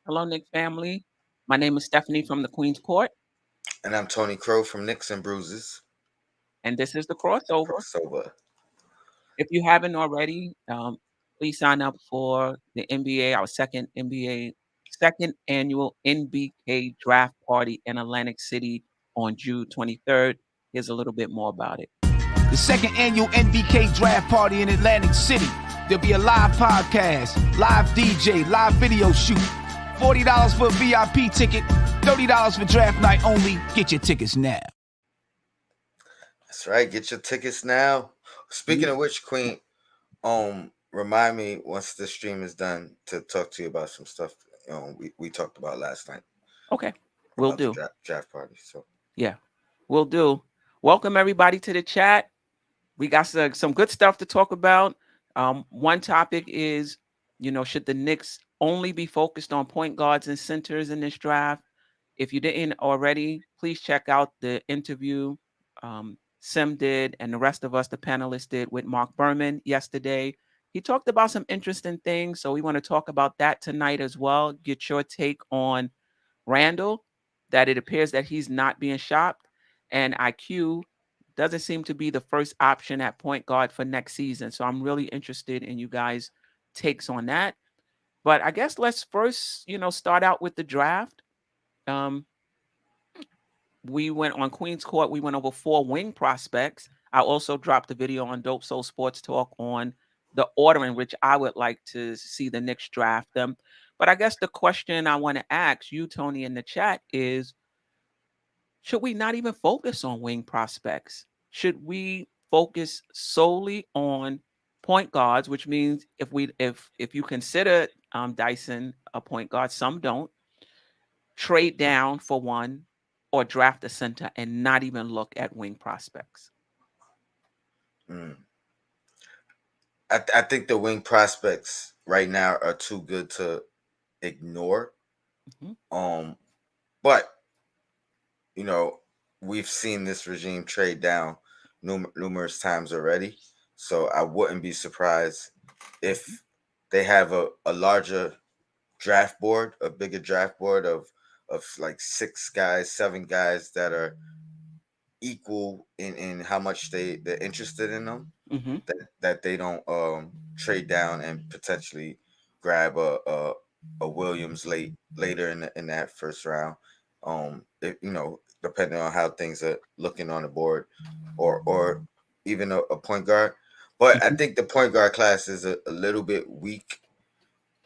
Hello, Knicks family. My name is Stephanie from the Queen's Court, And I'm Tony Crow from Knicks and Bruises. and this is the crossover. Crossover. If you haven't already, please sign up for the NBA, our second annual NBK draft party in Atlantic City on June 23rd. Here's a little bit more about it. The second annual NBK draft party in Atlantic City. There'll be a live podcast, live DJ, live video shoot. $40 for a VIP ticket, $30 for draft night only. Get your tickets now. That's right. Get your tickets now. Speaking of which, Queen, remind me once the stream is done to talk to you about some stuff we talked about last night. Okay, we'll do. The draft party. So yeah, we'll do. Welcome everybody to the chat. We got some good stuff to talk about. One topic is, should the Knicks only be focused on point guards and centers in this draft? If you didn't already, please check out the interview Sim did and the rest of us, the panelists, did with Mark Berman yesterday. He talked about some interesting things, so we want to talk about that tonight as well. Get your take on Randle, that it appears that he's not being shopped, and IQ doesn't seem to be the first option at point guard for next season. So I'm really interested in you guys' takes on that. But I guess let's first, start out with the draft. We went on Queen's Court. We went over 4 wing prospects. I also dropped a video on Dope Soul Sports Talk on the order in which I would like to see the Knicks draft them. But I guess the question I want to ask you, Tony, in the chat is, should we not even focus on wing prospects? Should we focus solely on point guards, which means if you consider Dyson a point guard, some don't, trade down for one or draft a center and not even look at wing prospects? I think the wing prospects right now are too good to ignore. But we've seen this regime trade down numerous times already, so I wouldn't be surprised if they have a larger draft board, a bigger draft board of like 6 guys, 7 guys that are equal in how much they're interested in them. That they don't trade down and potentially grab a Williams later in that first round. Depending on how things are looking on the board, or even a point guard. But I think the point guard class is a little bit weak.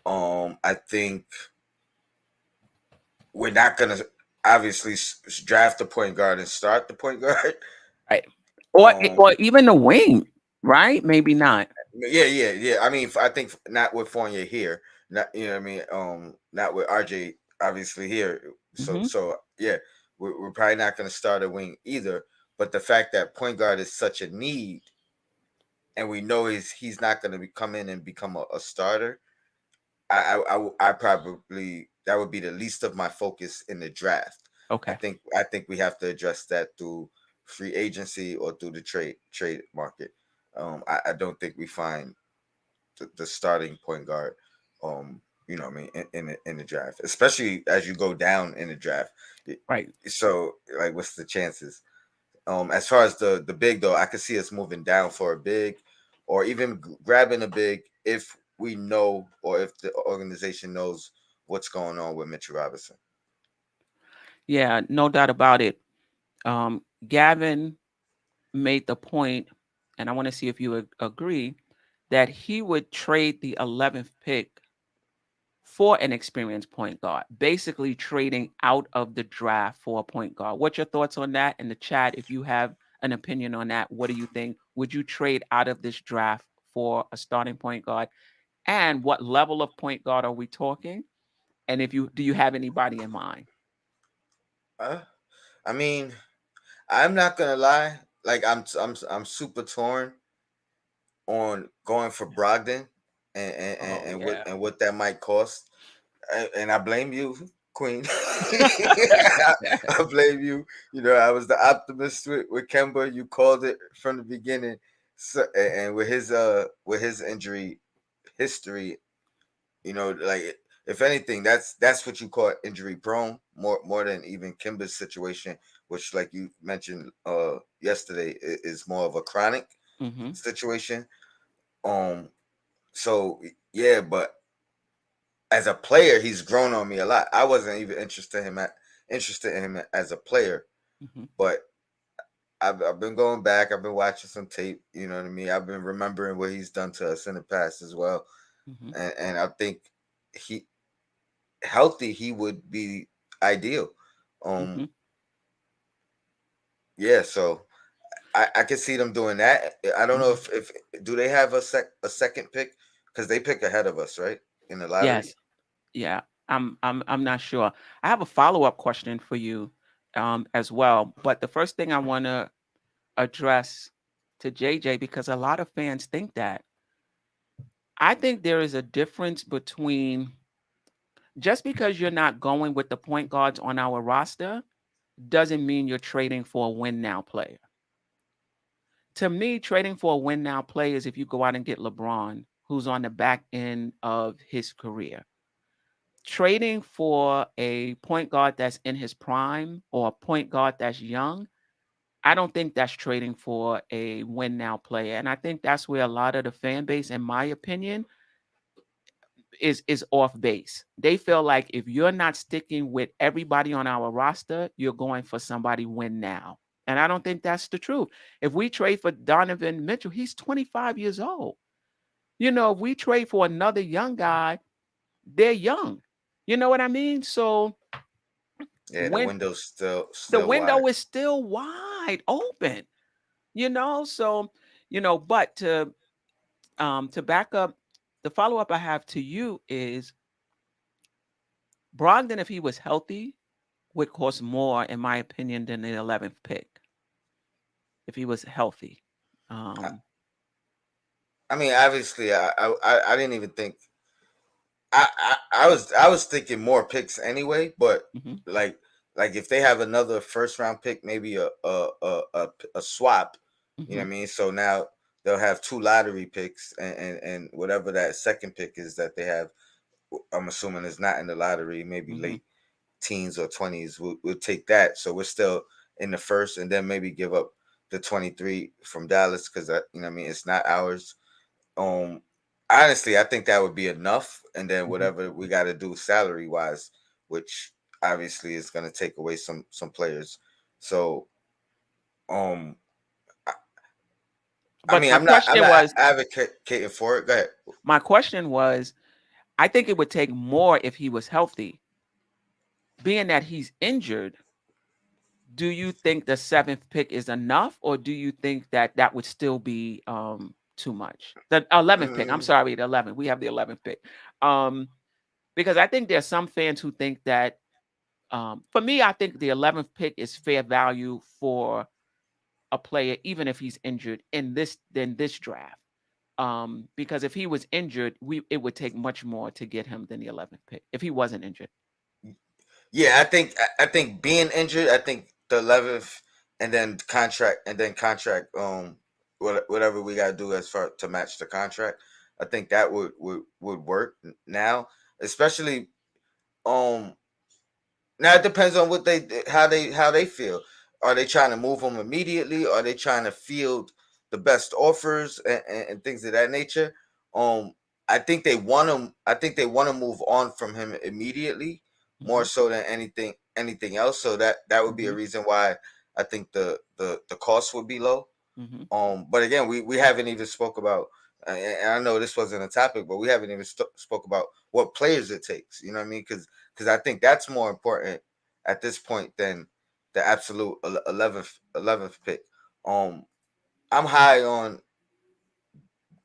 I think we're not gonna obviously draft the point guard and start the point guard, right? Or even the wing, right? Maybe not. Yeah. I mean, I think not with Fournier here. Not not with RJ obviously here. So yeah, we're probably not going to start a wing either. But the fact that point guard is such a need, and we know he's not going to come in and become a starter. I probably, that would be the least of my focus in the draft. Okay. I think we have to address that through free agency or through the trade market. I don't think we find the starting point guard, in the draft, especially as you go down in the draft. Right. So, like, what's the chances? As far as the big, though, I could see us moving down for a big, or even grabbing a big if we know, or if the organization knows what's going on with Mitchel Robinson. Yeah, no doubt about it. Gavin made the point, and I want to see if you agree, that he would trade the 11th pick for an experienced point guard, basically trading out of the draft for a point guard. What's your thoughts on that in the chat? If you have an opinion on that, what do you think? Would you trade out of this draft for a starting point guard? And what level of point guard are we talking? And do you have anybody in mind? I mean, I'm not gonna lie. Like, I'm super torn on going for Brogdon and what that might cost. And I blame you, Queen. I blame you. I was the optimist with Kemba. You called it from the beginning. So, and with his injury history, like, if anything, that's what you call injury prone, more than even Kimba's situation, which, like you mentioned yesterday, is more of a chronic Mm-hmm. situation. Um, so yeah, but as a player, he's grown on me a lot. I wasn't even interested in him as a player, Mm-hmm. but I've been going back. I've been watching some tape. You know what I mean. I've been remembering what he's done to us in the past as well, Mm-hmm. and I think he healthy he would be ideal. Um, Mm-hmm. yeah, so I can see them doing that. I don't know Mm-hmm. if do they have a second pick because they pick ahead of us, right, in the lottery. Yes. Yeah. I'm not sure. I have a follow-up question for you as well. But the first thing I want to address to JJ, because a lot of fans think that. I think there is a difference between just because you're not going with the point guards on our roster doesn't mean you're trading for a win now player. To me, trading for a win now player is if you go out and get LeBron, who's on the back end of his career. Trading for a point guard that's in his prime or a point guard that's young, I don't think that's trading for a win now player. And I think that's where a lot of the fan base, in my opinion, is off base. They feel like if you're not sticking with everybody on our roster, you're going for somebody win now. And I don't think that's the truth. If we trade for Donovan Mitchell, he's 25 years old. If we trade for another young guy, they're young. You know what I mean? So Yeah, the when window's still the still wide. window is still wide open, so but to back up, the follow up I have to you is Brogdon, if he was healthy, would cost more, in my opinion, than the 11th pick if he was healthy. I, Um, I mean, obviously, I didn't even think. I was thinking more picks anyway, but mhm, like like if they have another first round pick, maybe a swap, you know mhm, what I mean. So now they'll have two lottery picks, and whatever that second pick is that they have, I'm assuming is not in the lottery, maybe mhm, late teens or 20s. We'll take that. So we're still in the first, and then maybe give up the 23 from Dallas because you know what I mean it's not ours. Um, Honestly, I think that would be enough, and then mhm. whatever we got to do salary wise, which obviously is going to take away some players. So, um, I, I But mean, I'm not advocating for it. Go ahead. my question was, I think it would take more if he was healthy. Being that he's injured, do you think the seventh pick is enough, or do you think that that would still be too much? The 11th pick. I'm Mm, sorry, the 11th. We have the 11th pick. Um, because I think there's some fans who think that. For me, I think the 11th pick is fair value for a player, even if he's injured in this draft. Because if he was injured, it would take much more to get him than the 11th pick if he wasn't injured. yeah, I think being injured, I think the 11th, and then contract, whatever we got to do as far to match the contract. I think that would work now, especially um now it depends on what how they feel. Are they trying to move them immediately? Are they trying to field the best offers and things of that nature? Um, I think they want him. I think they want to move on from him immediately, more Mhm, so than anything else. So that would be a mhm, reason why I think the cost would be low. mhm, But again, we haven't even spoke about, and I know this wasn't a topic, but we haven't even spoke about what players it takes. You know what I mean? Because I think that's more important at this point than the absolute 11th pick. Um, I'm high on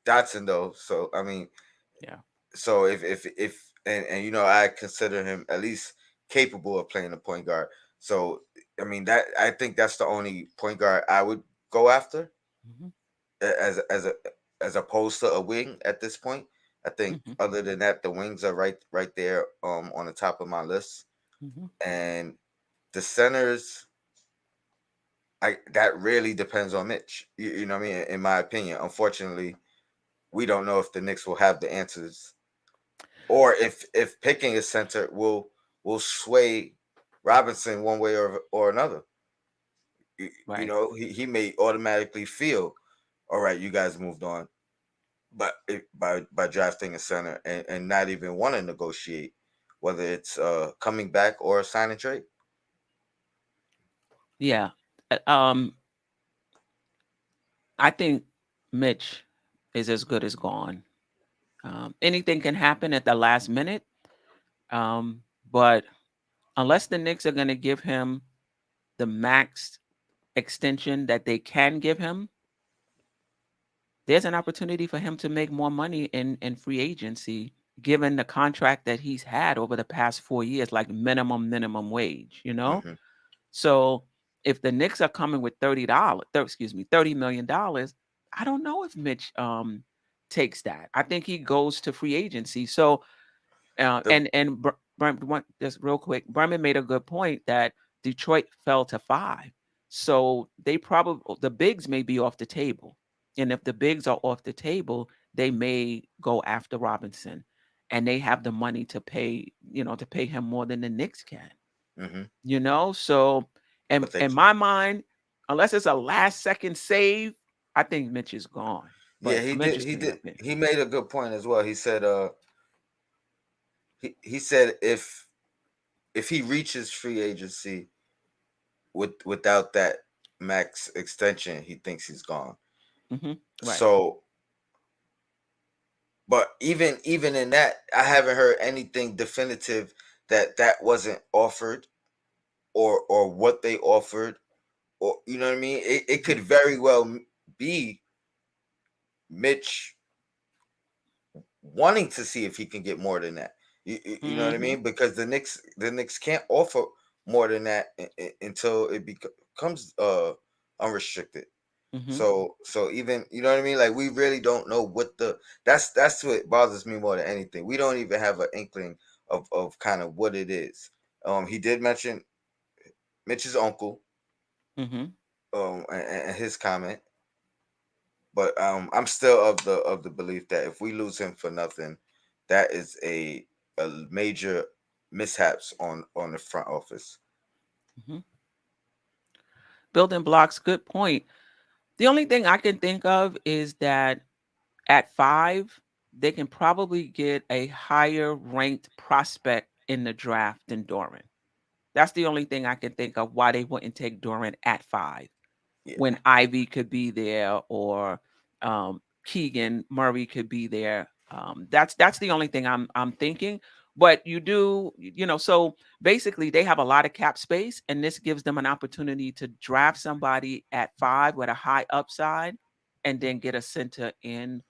Dotson though, so I mean, yeah. so if and I consider him at least capable of playing a point guard. So I mean that I think that's the only point guard I would go after Mhm, as opposed to a wing at this point. I think mhm, other than that, the wings are right there on the top of my list, mhm. and the centers. That really depends on Mitch. You know what I mean? In my opinion, unfortunately, we don't know if the Knicks will have the answers. or if picking a center will sway Robinson one way or another. You Right. know, he may automatically feel, all right, you guys moved on, but by drafting a center and not even want to negotiate, whether it's coming back or sign and trade. Yeah. Um, I think Mitch is as good as gone. Anything can happen at the last minute. But unless the Knicks are going to give him the max extension that they can give him, there's an opportunity for him to make more money in free agency, given the contract that he's had over the past 4 years, like minimum wage, you know? Hmm. So if the Knicks are coming with $30 million, I don't know if Mitch takes that. I think he goes to free agency. So The just real quick, Berman made a good point that Detroit fell to 5. So they probably the bigs may be off the table. And if the bigs are off the table, they may go after Robinson, and they have the money to pay, to pay him more than the Knicks can. hmm So but they in my mind, unless it's a last second save, I think Mitch is gone. yeah, But I'm interested in your opinion. he made a good point as well. He said he said if he reaches free agency without that max extension, he thinks he's gone. Right. So, but even in that, I haven't heard anything definitive that wasn't offered or what they offered, or you know what I mean. It could very well be Mitch wanting to see if he can get more than that. You know what I Mm-hmm. mean? Because the Knicks can't offer more than that until it becomes unrestricted. Mm-hmm. So even you know what I mean? Like we really don't know what that's what bothers me more than anything. We don't even have an inkling of kind of what it is. He did mention Mitch's uncle Mm-hmm. and his comment, but I'm still of the belief that if we lose him for nothing, that is a major mishaps on the front office. Mm-hmm. Building blocks, good point. The only thing I can think of is that at 5, they can probably get a higher ranked prospect in the draft than Doran. That's the only thing I can think of why they wouldn't take Doran at 5 Yeah, when Ivy could be there, or Keegan Murray could be there. That's the only thing I'm thinking. But so basically they have a lot of cap space, and this gives them an opportunity to draft somebody at 5 with a high upside, and then get a center in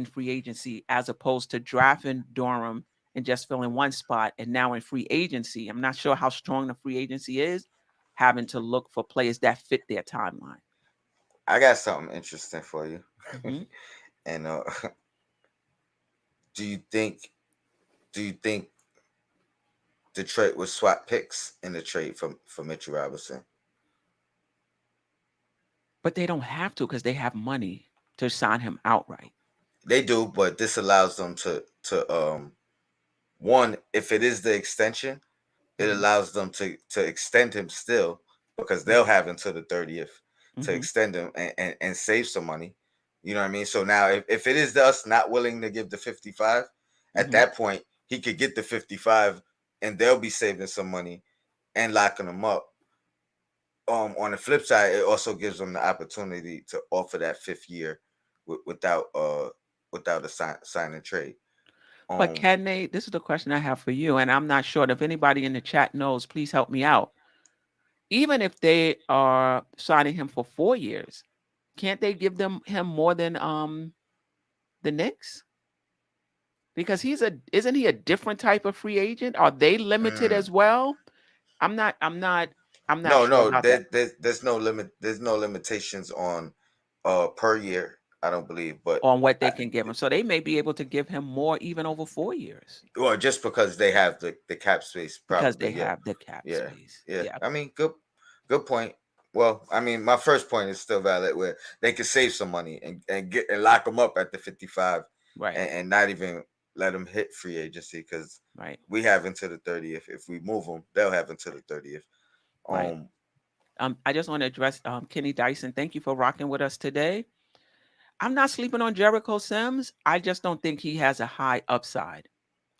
free agency, as opposed to drafting Durham and just filling one spot. And now in free agency, I'm not sure how strong the free agency is, having to look for players that fit their timeline. I got something interesting for you. Hmm. And do you think do you think Detroit would swap picks in the trade for Mitchell Robinson? But they don't have to, because they have money to sign him outright. They do, but this allows them to one, if it is the extension, it Hmm. allows them to extend him still because they'll Right. have until the 30th to Hmm. extend him and save some money. You know what I mean? So now if it is us not willing to give the 55, at Hmm. that point he could get the 55 and they'll be saving some money and locking them up. On the flip side, it also gives them the opportunity to offer that 5th year without a sign and trade. But Um, can they? This is the question I have for you, and I'm not sure. If anybody in the chat knows, please help me out. Even if they are signing him for 4 years, can't they give him more than the Knicks? Because isn't he a different type of free agent? Are they limited mm, as well? I'm not I'm not I'm not no, sure no, about that. there's no limit. There's no limitations on per year. I don't believe, but On what they I, can give him. So they may be able to give him more even over 4 years, well, just because they have the cap space, because probably, they yeah, have the cap yeah, space. yeah. Yeah. I mean, good point. Well, I mean, my first point is still valid, where they could save some money and get and lock them up at the 55, Right. and not even let him hit free agency because Right. we have until the 30th. If we move him, they'll have until the 30th. Right. Um, I just want to address Kenny Dyson. Thank you for rocking with us today. I'm not sleeping on Jericho Sims. I just don't think he has a high upside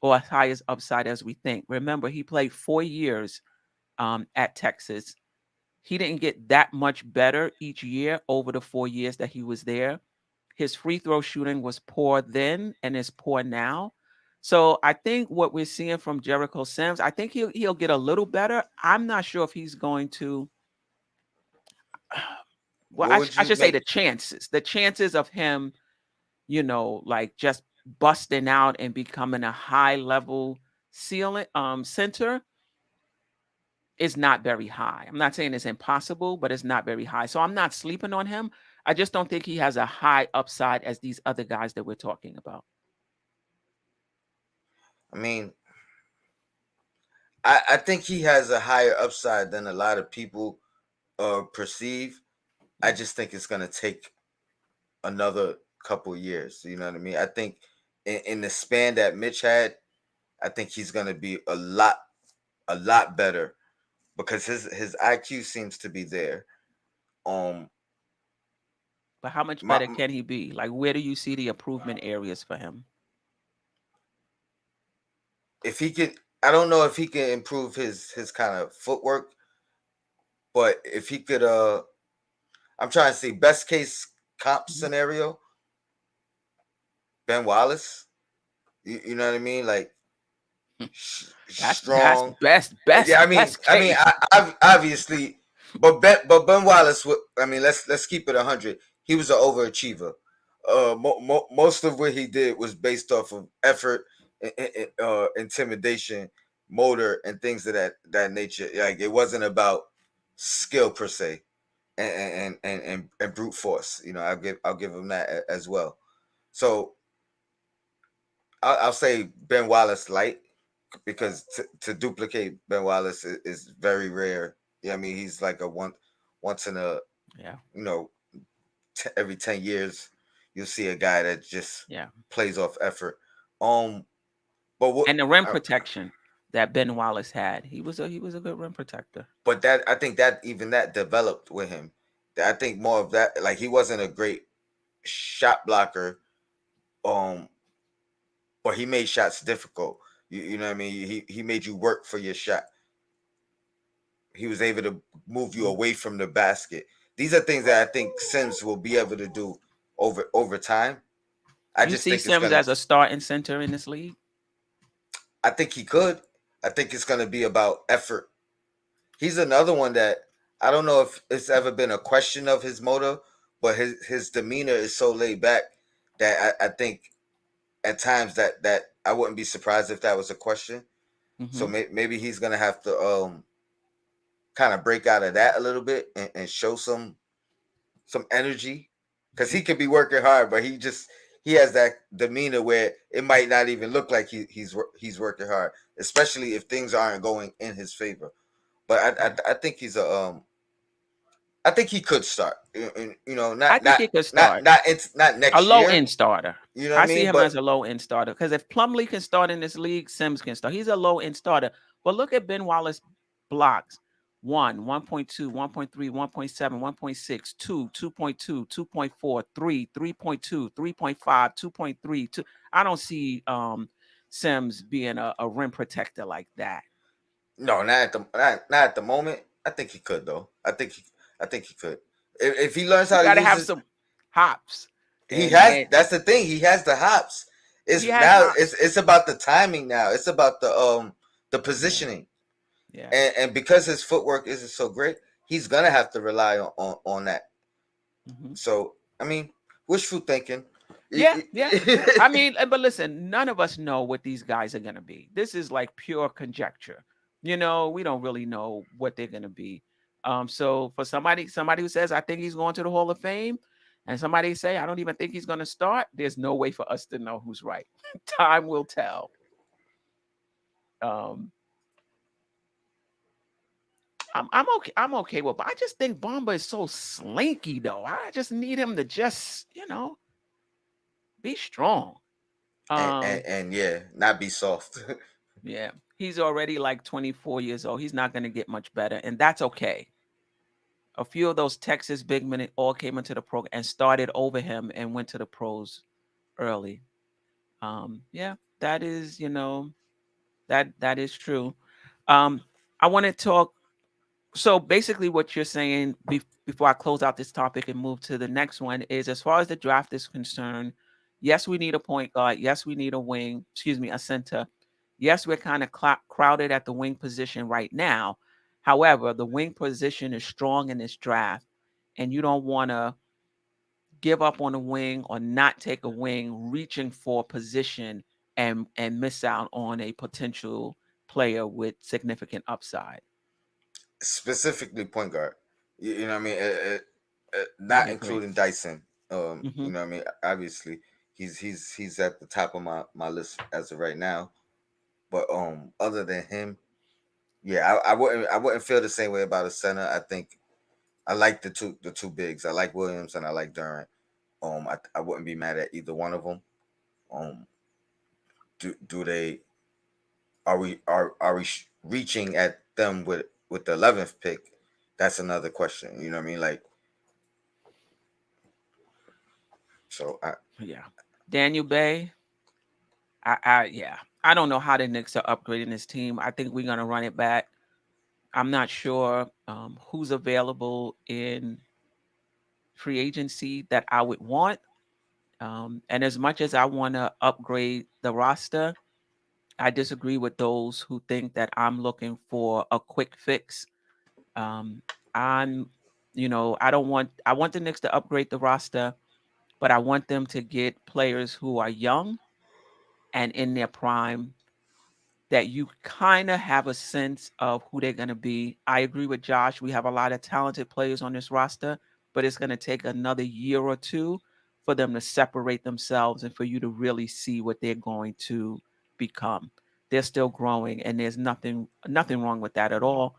or as high as upside as we think. Remember, he played 4 years at Texas. He didn't get that much better each year over the 4 years that he was there. His free throw shooting was poor then and is poor now. So I think what we're seeing from Jericho Sims, I think he'll get a little better. I'm not sure if he's going to. Well, what would I you should say make? the chances of him, like just busting out and becoming a high level ceiling center is not very high. I'm not saying it's impossible, but it's not very high. So I'm not sleeping on him. I just don't think he has a high upside as these other guys that we're talking about. I mean, I think he has a higher upside than a lot of people perceive. I just think it's gonna take another couple years. You know what I mean? I think in the span that Mitch had, I think he's gonna be a lot better because his IQ seems to be there. Um, But how much my better can he be? Like, where do you see the improvement areas for him? if he could, I don't know if he can improve his kind of footwork, but if he could, I'm trying to see best case comp Mhm. scenario, Ben Wallace. You know what I mean? Like That's strong. best Yeah, best I mean, case. I obviously, but Ben Wallace. I mean, let's keep it 100. He was an overachiever. Most of what he did was based off of effort, intimidation, motor, and things of that nature. Like it wasn't about skill per se, and brute force. I'll give him that as well. So I'll say Ben Wallace light because to duplicate Ben Wallace is very rare. Yeah, I mean he's like a once in a Yeah, you know every 10 years you'll see a guy that just yeah. plays off effort. Um, but what? And the rim protection that Ben Wallace had, he was a good rim protector. But that I think that even that developed with him. I think more of that. Like he wasn't a great shot blocker. Um, but he made shots difficult. You know what I mean? He made you work for your shot. He was able to move you Mhm. away from the basket. These are things that I think Sims will be able to do over time. I You just see think it's Sims gonna. as a starting center in this league? I think he could. I think it's gonna be about effort. He's another one that I don't know if it's ever been a question of his motive, but his demeanor is so laid back that I think at times that I wouldn't be surprised if that was a question. So Hmm. maybe he's gonna have to kind of break out of that a little bit and show some energy because he Hmm. could be working hard, but he has that demeanor where it might not even look like he's working hard, especially if things aren't going in his favor. But Yeah. I think he's a I think he could start. I Not think not he could not start not it's not a next low year. end starter. You know what I I see mean? him But as a low end starter because if Plumlee can start in this league, Sims can start. He's a low end starter. But look at Ben Wallace blocks: 1.2, 1.3, 1.7, 1.6, 2, 2.2, 2.4, 3, 3.2, 3.5, 2.3. I don't see Sims being a rim protector like that. no, not at the moment. I think he could though. I think he could if he learns You how to got to use have his. some hops, He and has. That's the thing. He has the hops. he It's has now. hops. It's about the timing now. It's about the Yeah, positioning, yeah. and because his footwork isn't so great, he's gonna have to rely on that. Mhm. So I mean, wishful thinking. Yeah, yeah. I mean, but listen, none of us know what these guys are going to be. This is like pure conjecture. We don't really know what they're going to be. So for somebody who says I think he's going to the Hall of Fame, and somebody say I don't even think he's going to start, there's no way for us to know who's right. Time will tell. Um, I'm okay. I'm okay with, but I just think Bomba is so slinky though. I just need him to just be strong. Um, and yeah, not be soft. yeah, he's already like 24 years old. He's not going to get much better, and that's okay. A few of those Texas big men all came into the program and started over him and went to the pros early. Yeah, that is, that is true. Um, I want to talk. So basically, what you're saying before I close out this topic and move to the next one is, as far as the draft is concerned, yes, we need a point guard. Yes, we need a wing. Excuse me, a center. Yes, we're kind of crowded at the wing position right now. However, the wing position is strong in this draft, and you don't want to give up on a wing or not take a wing, reaching for a position and miss out on a potential player with significant upside. Specifically point guard. You know what I mean? I Not agree. including Dyson. Hmm. You know what I mean? Obviously, he's at the top of my list as of right now. But other than him, yeah, I wouldn't feel the same way about a center. I think I like the two bigs. I like Williams and I like Durant. I wouldn't be mad at either one of them. Um, do they are we reaching at them with the 11th pick? That's another question. You know what I mean? Like, so Yeah. Daniel Bay, yeah. I don't know how the Knicks are upgrading this team. I think we're gonna run it back. I'm not sure who's available in free agency that I would want. And as much as I want to upgrade the roster, I disagree with those who think that I'm looking for a quick fix. Um, I'm, I want the Knicks to upgrade the roster, but I want them to get players who are young and in their prime, that you kind of have a sense of who they're going to be. I agree with Josh. We have a lot of talented players on this roster, but it's going to take another year or two for them to separate themselves and for you to really see what they're going to become. They're still growing, and there's nothing wrong with that at all.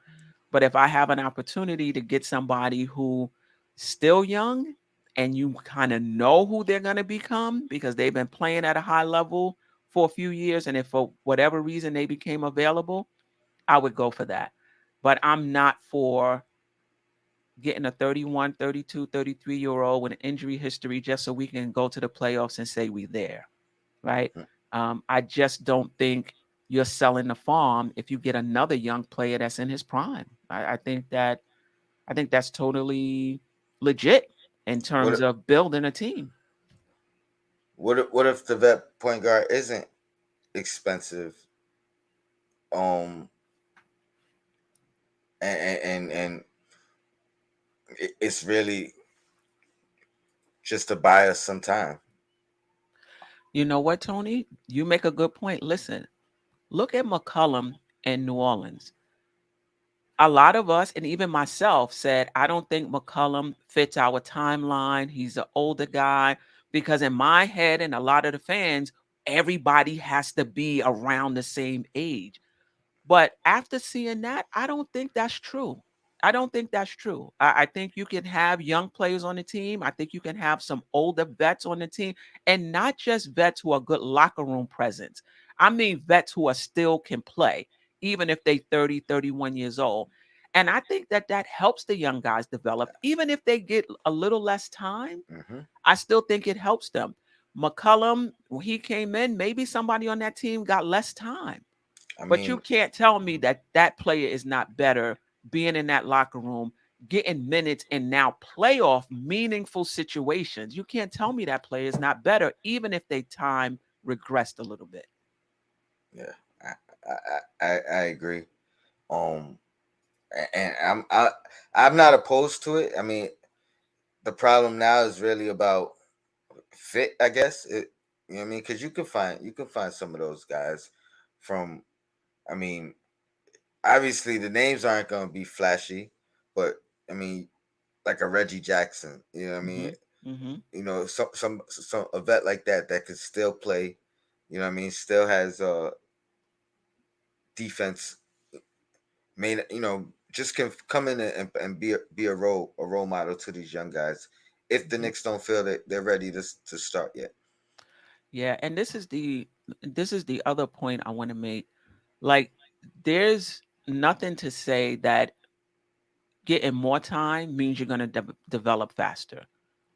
But if I have an opportunity to get somebody who still young and you kind of know who they're going to become because they've been playing at a high level for a few years, and if for whatever reason they became available, I would go for that. But I'm not for getting a 31, 32, 33-year old with an injury history just so we can go to the playoffs and say we there, right? I just don't think you're selling the farm if you get another young player that's in his prime. I think that's totally legit in terms what of building a team. what if the vet point guard isn't expensive? Um, and it's really just to buy us some time. You know what, Tony? You make a good point. Listen, look at McCollum in New Orleans. A lot of us, and even myself, said, I don't think McCollum fits our timeline. He's an older guy. Because in my head and a lot of the fans, everybody has to be around the same age. But after seeing that, I don't think that's true. I don't think that's true. I think you can have young players on the team. I think you can have some older vets on the team, and not just vets who are good locker room presence. I mean, vets who are still can play, even if they 30, 31 years old. And I think that that helps the young guys develop. Even if they get a little less time, Hmm. I still think it helps them. McCullum, when he came in, maybe somebody on that team got less time, I but you mean, can't tell me that that player is not better being in that locker room, getting minutes in now playoff meaningful situations. You can't tell me that player is not better, even if they time regressed a little bit. yeah, I I agree. Um, and I'm not opposed to it. I mean, the problem now is really about fit, I guess. You know what I mean? Because you can find some of those guys from. I mean, obviously the names aren't going to be flashy, but I mean, like a Reggie Jackson. You know what I mean? Hmm. Hmm. Some a vet like that could still play. You know what I mean? Still has defense. May just can come in and be a role model to these young guys if the Hmm. Knicks don't feel that they're ready to start yet. Yeah, and this is the other point I want to make. Like, there's nothing to say that getting more time means you're going to develop faster.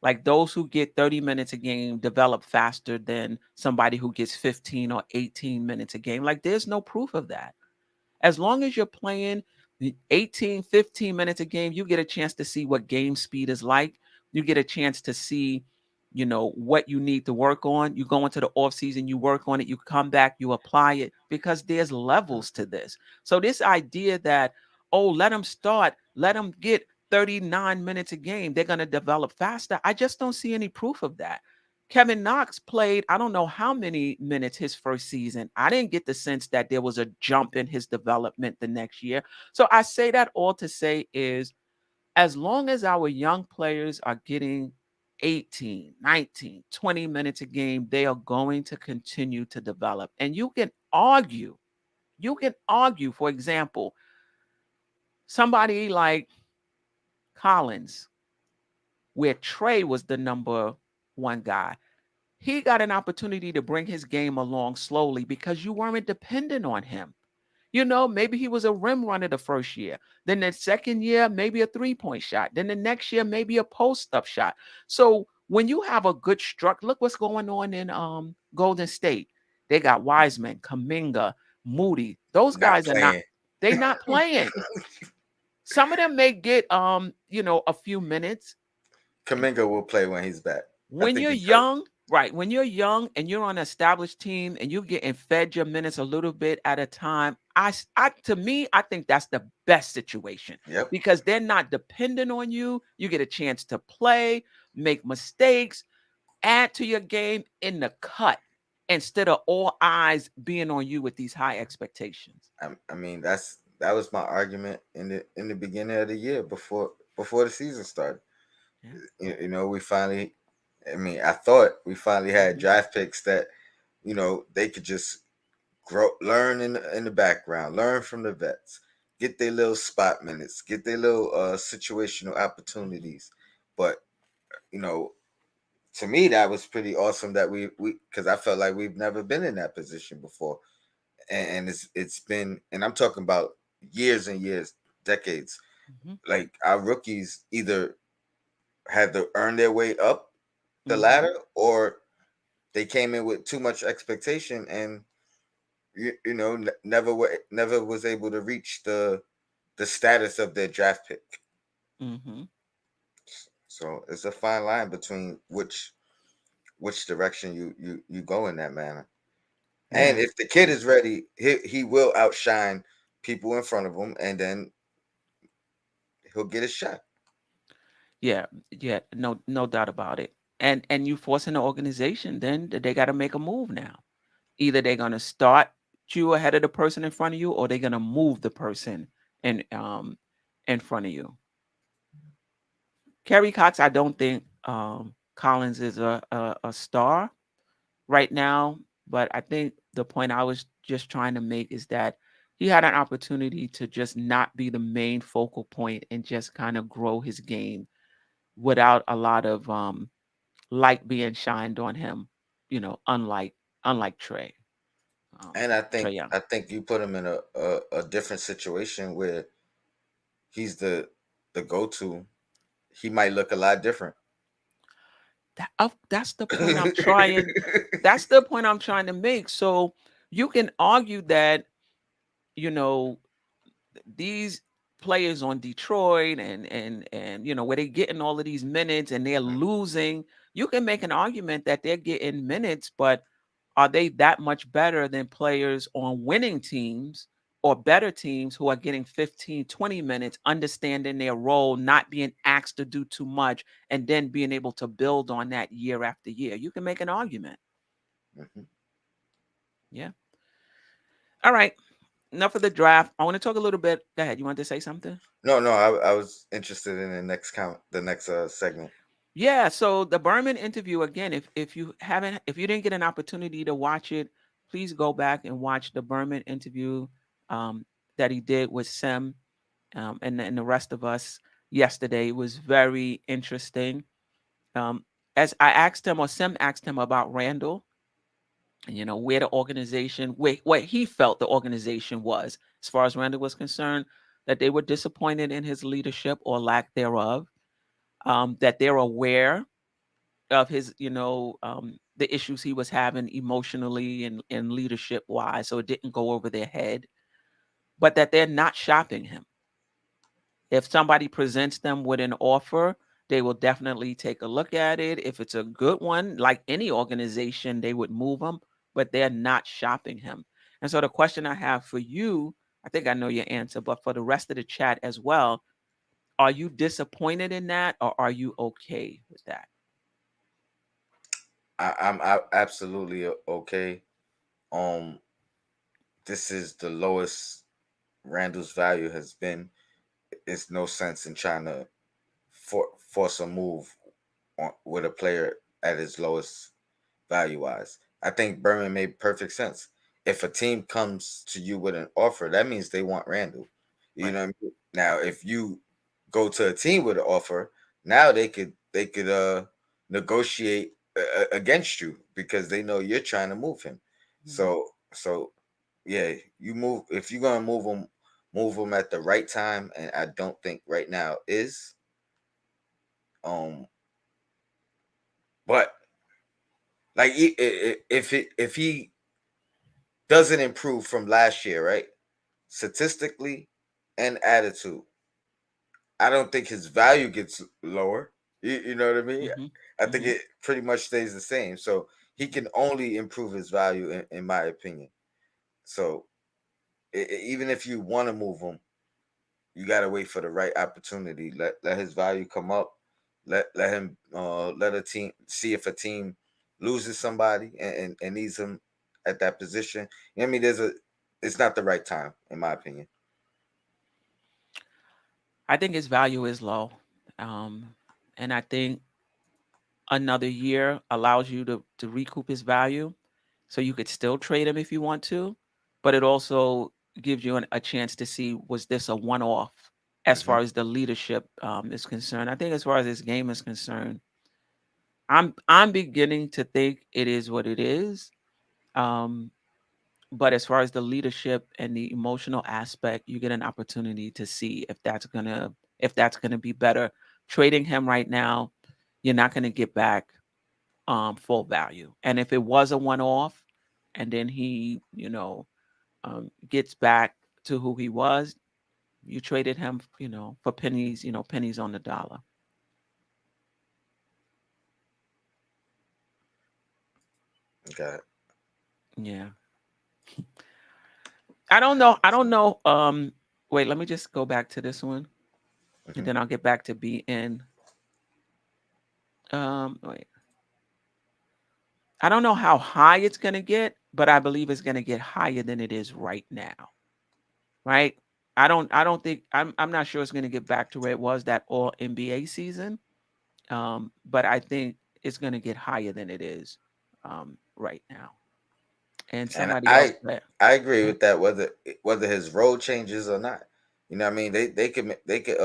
Like those who get 30 minutes a game develop faster than somebody who gets 15 or 18 minutes a game. Like there's no proof of that. As long as you're playing the 18, 15 minutes a game, you get a chance to see what game speed is like. You get a chance to see, what you need to work on. You go into the off season, you work on it, you come back, you apply it because there's levels to this. So this idea that, oh, let them start, let them get 39 minutes a game, they're going to develop faster. I just don't see any proof of that. Kevin Knox played, I don't know how many minutes his first season. I didn't get the sense that there was a jump in his development the next year. So I say that all to say is as long as our young players are getting 18, 19, 20 minutes a game, they are going to continue to develop. And you can argue, for example, somebody like Collins, where Trey was the number one guy. He got an opportunity to bring his game along slowly because you weren't dependent on him. Maybe he was a rim runner the first year. Then the second year, maybe a 3-point shot. Then the next year, maybe a post up shot. So when you have a good structure, look what's going on in Golden State. They got Wiseman, Kaminga, Moody. Those Not guys are not, playing. they not playing. Some of them may get a few minutes. Kaminga will play when he's back. I When think you're he's hurt. young, right? When you're young and you're on an established team and you're getting fed your minutes a little bit at a time, to me, I think that's the best situation Yep. because they're not dependent on you. You get a chance to play, make mistakes, add to your game in the cut instead of all eyes being on you with these high expectations. I mean that was my argument in the beginning of the year before the season started. Yeah. We finally. I mean, I thought we finally had Mhm. draft picks that they could just grow, learn in the background, learn from the vets, get their little spot minutes, get their little situational Mhm. opportunities. But you know, to me, that was pretty awesome that we because I felt like we've never been in that position before, and it's been, and I'm talking about years and years, decades. Mhm. Like our rookies either had to earn their way up the Mhm. ladder, or they came in with too much expectation and never was able to reach the status of their draft pick. Mhm. So it's a fine line between which direction you go in that manner. And Yeah. if the kid is ready, he will outshine people in front of him, and then he'll get a shot. Yeah, yeah, no doubt about it. And you forcing the organization then that they got to make a move now. Either they're gonna start you ahead of the person in front of you, or they're gonna move the person in front of you. Kerry Cox, I don't think Collins is a star right now, but I think the point I was just trying to make is that he had an opportunity to just not be the main focal point and just kind of grow his game without a lot of light being shined on him, unlike Trey. And I Trey think Young. I think you put him in a different situation where he's the go to. He might look a lot different. That's the point I'm trying. That's the point I'm trying to make. So you can argue that you know these players on Detroit and where they're getting all of these minutes and they're losing. You can make an argument that they're getting minutes, but are they that much better than players on winning teams or better teams who are getting 15, 20 minutes, understanding their role, not being asked to do too much, and then being able to build on that year after year? You can make an argument. Mhm. Yeah. All right. Enough of the draft. I want to talk a little bit. Go ahead. You want to say something? No, I was interested in the next segment. Yeah, so the Berman interview again, if you didn't get an opportunity to watch it, please go back and watch the Berman interview um, that he did with Sim and the rest of us yesterday. It was very interesting. Um, as I asked him, or Sim asked him about Randall, where the organization, where what he felt the organization was, as far as Randall was concerned, that they were disappointed in his leadership or lack thereof, that they're aware of his, the issues he was having emotionally and leadership wise, so it didn't go over their head, but that they're not shopping him. If somebody presents them with an offer, they will definitely take a look at it. If it's a good one, like any organization, they would move him, but they're not shopping him. And so the question I have for you, I think I know your answer, but for the rest of the chat as well, are you disappointed in that or are you okay with that? I'm absolutely okay. Um, this is the lowest Randall's value has been. It's no sense in trying to force a move with a player at his lowest value wise. I think Berman made perfect sense. If a team comes to you with an offer, that means they want Randall. You Right. know what I mean? Now, if you go to a team with an offer, now they could negotiate against you because they know you're trying to move him. Mhm. So yeah, you move if you're gonna move him at the right time, and I don't think right now is. Um, but like if he doesn't improve from last year, right? Statistically and attitude, I don't think his value gets lower. You know what I mean? Mhm. I think Mhm. it pretty much stays the same. So he can only improve his value, in my opinion. So even if you want to move him, you got to wait for the right opportunity. Let his value come up. Let him let a team see if a team loses somebody and needs him at that position. You know what I mean, it's not the right time, in my opinion. I think his value is low. Um, and I think another year allows you to recoup his value. So you could still trade him if you want to, but it also gives you a chance to see, was this a one off as Hmm. far as the leadership is concerned. I think as far as this game is concerned, I'm beginning to think it is what it is. Um, but as far as the leadership and the emotional aspect, you get an opportunity to see if that's gonna be better. Trading him right now, you're not gonna get back full value. And if it was a one off and then he, gets back to who he was, you traded him, for pennies, pennies on the dollar. Okay. Yeah. I don't know. Wait, let me just go back to this one and Hmm. then I'll get back to BN. Wait. I don't know how high it's gonna get, but I believe it's gonna get higher than it is right now. Right? I don't think I'm not sure it's gonna get back to where it was that all NBA season. But I think it's going to get higher than it is right now. And And somebody else I said, I agree uh, with that. Whether his role changes or not, you know what I mean. They could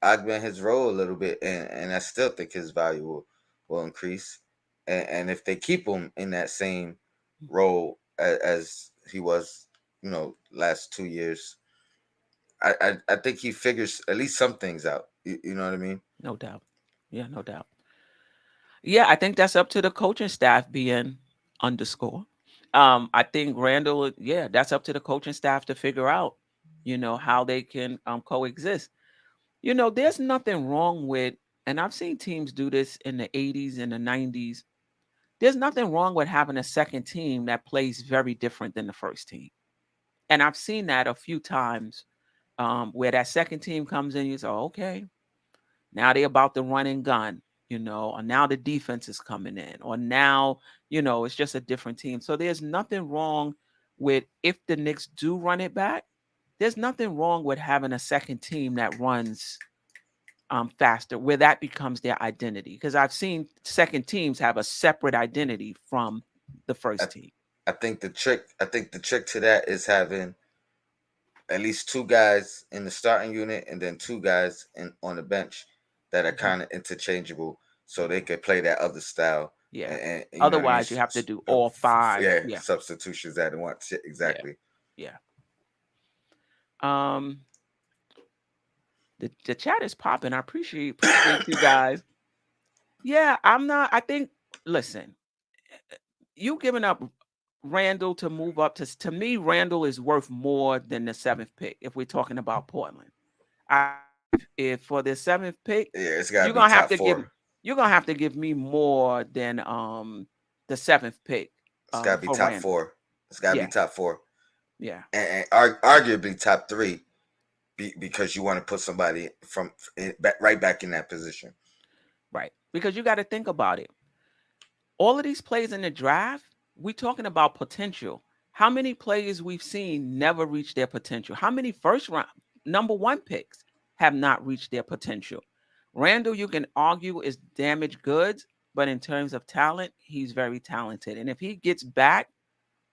augment his role a little bit, and I still think his value will increase. And if they keep him in that same role as he was, last 2 years, I think he figures at least some things out. You know what I mean? no doubt. Yeah, no doubt. Yeah, I think that's up to the coaching staff being underscore. I think Randall, yeah, that's up to the coaching staff to figure out, how they can coexist. There's nothing wrong with, and I've seen teams do this in the 80s and the 90s. There's nothing wrong with having a second team that plays very different than the first team. And I've seen that a few times where that second team comes in, you say, "Oh, okay, now they're about to run and gun, or now the defense is coming in, or now, it's just a different team." So there's nothing wrong with if the Knicks do run it back, there's nothing wrong with having a second team that runs faster, where that becomes their identity. Because I've seen second teams have a separate identity from the I first team. I think the trick to that is having at least two guys in the starting unit and then two guys on the bench that are Mhm. kind of interchangeable, so they could play that other style Yeah. you know what I mean. Otherwise, you have to do all five. Yeah, Yeah. substitutions at once. Yeah. Exactly. Yeah. Um, the chat is popping. I appreciate you guys. Yeah, I'm not. I think. Listen, you giving up Randall to move up to me. Randall is worth more than the seventh pick if we're talking about Portland. I if for the seventh pick, Yeah, it's got to you're be gonna have top to give four. you're gonna have to give me more than the seventh pick It's got to be for top Randall. four. It's got to be Yeah, top four, yeah, and arguably top three, because you want to put somebody right back in that position. right. Because you got to think about it. All of these plays in the draft, we talking about potential. How many players we've seen never reach their potential? How many first round number one picks have not reached their potential? Randall, you can argue is damaged goods, but in terms of talent, he's very talented. And if he gets back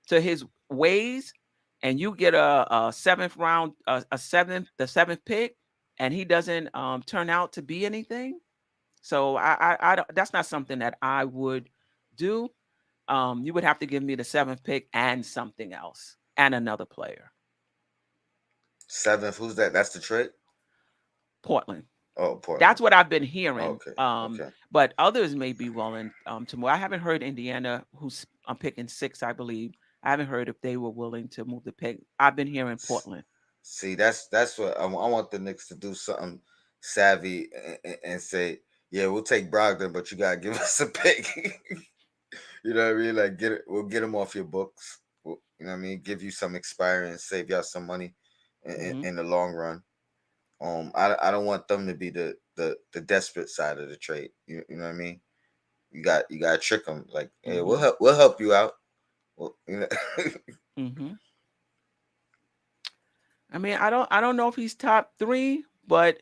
to his ways, and you get a seventh round, the seventh pick, and he doesn't turn out to be anything, so I don't, that's not something that I would do. You would have to give me the seventh pick and something else and another player. Seventh, who's that? That's the trade. Portland. Oh, Portland. That's what I've been hearing. Okay, okay. But others may be willing to move. I haven't heard Indiana, who's I'm picking six, I believe. I haven't heard if they were willing to move the pick. I've been hearing Portland. See, that's what I want the Knicks to do, something savvy, and say, yeah, we'll take Brogdon, but you gotta give us a pick. You know what I mean? Like, we'll get him off your books. You know what I mean? Give you some experience, save y'all some money Hmm. in the long run. I don't want them to be the desperate side of the trade. You know what I mean? You got to trick them. Like, hey, Hmm. we'll help you out. Well, you know. Hmm. I mean, I don't know if he's top three, but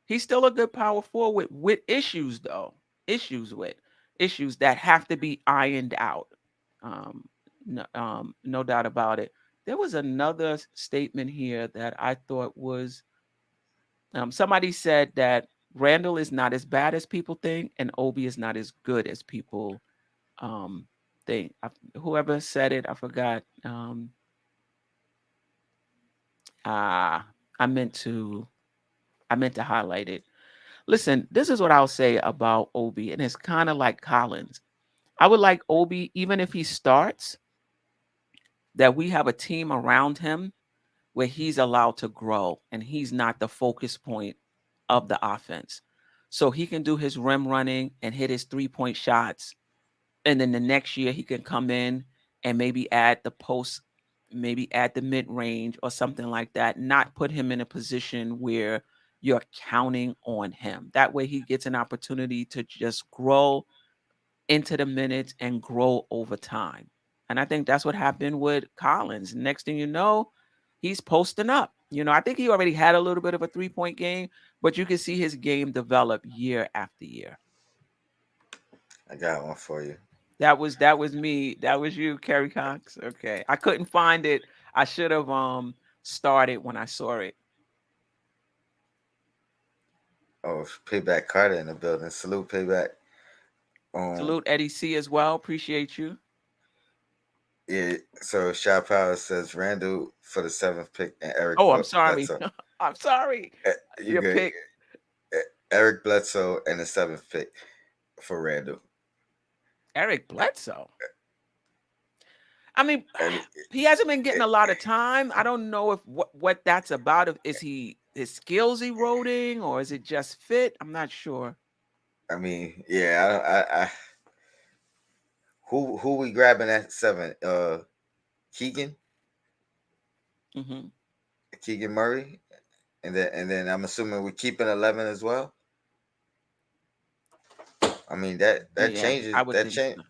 he's still a good power forward with issues, though. Issues that have to be ironed out. No doubt about it. There was another statement here that I thought was somebody said that Randall is not as bad as people think, and Obi is not as good as people um, think. Whoever said it, I forgot. Uh, I meant to I meant to highlight it. Listen, this is what I'll say about Obi, and it's kind of like Collins. I would like Obi, even if he starts, that we have a team around him where he's allowed to grow and he's not the focus point of the offense. So he can do his rim running and hit his 3-point shots. And then the next year he can come in and maybe add the post, maybe add the mid range or something like that, not put him in a position where you're counting on him. That way he gets an opportunity to just grow into the minutes and grow over time. And I think that's what happened with Collins. Next thing you know, he's posting up. I think he already had a little bit of a 3-point game, but you can see his game develop year after year. I got one for you. That was me. That was you, Kerry Cox. Okay. I couldn't find it. I should have started when I saw it. Oh, Payback Carter in the building. Salute Payback. Um, Salute Eddie C as well. Appreciate you. yeah. So Shot Power says Randall for the seventh pick and Eric Oh, I'm sorry. Bledsoe. I'm sorry. You Your good? pick. Eric Bledsoe and the seventh pick for Randall. Eric Bledsoe. I mean, And he hasn't been getting a lot of time. I don't know if what that's about. If is he his skills eroding or is it just fit? I'm not sure. I mean, yeah. I who we grabbing at seven? Keegan, Hmm. Keegan Murray, and then I'm assuming we're keeping 11 as well. I mean that Yeah, changes I would that think change. so.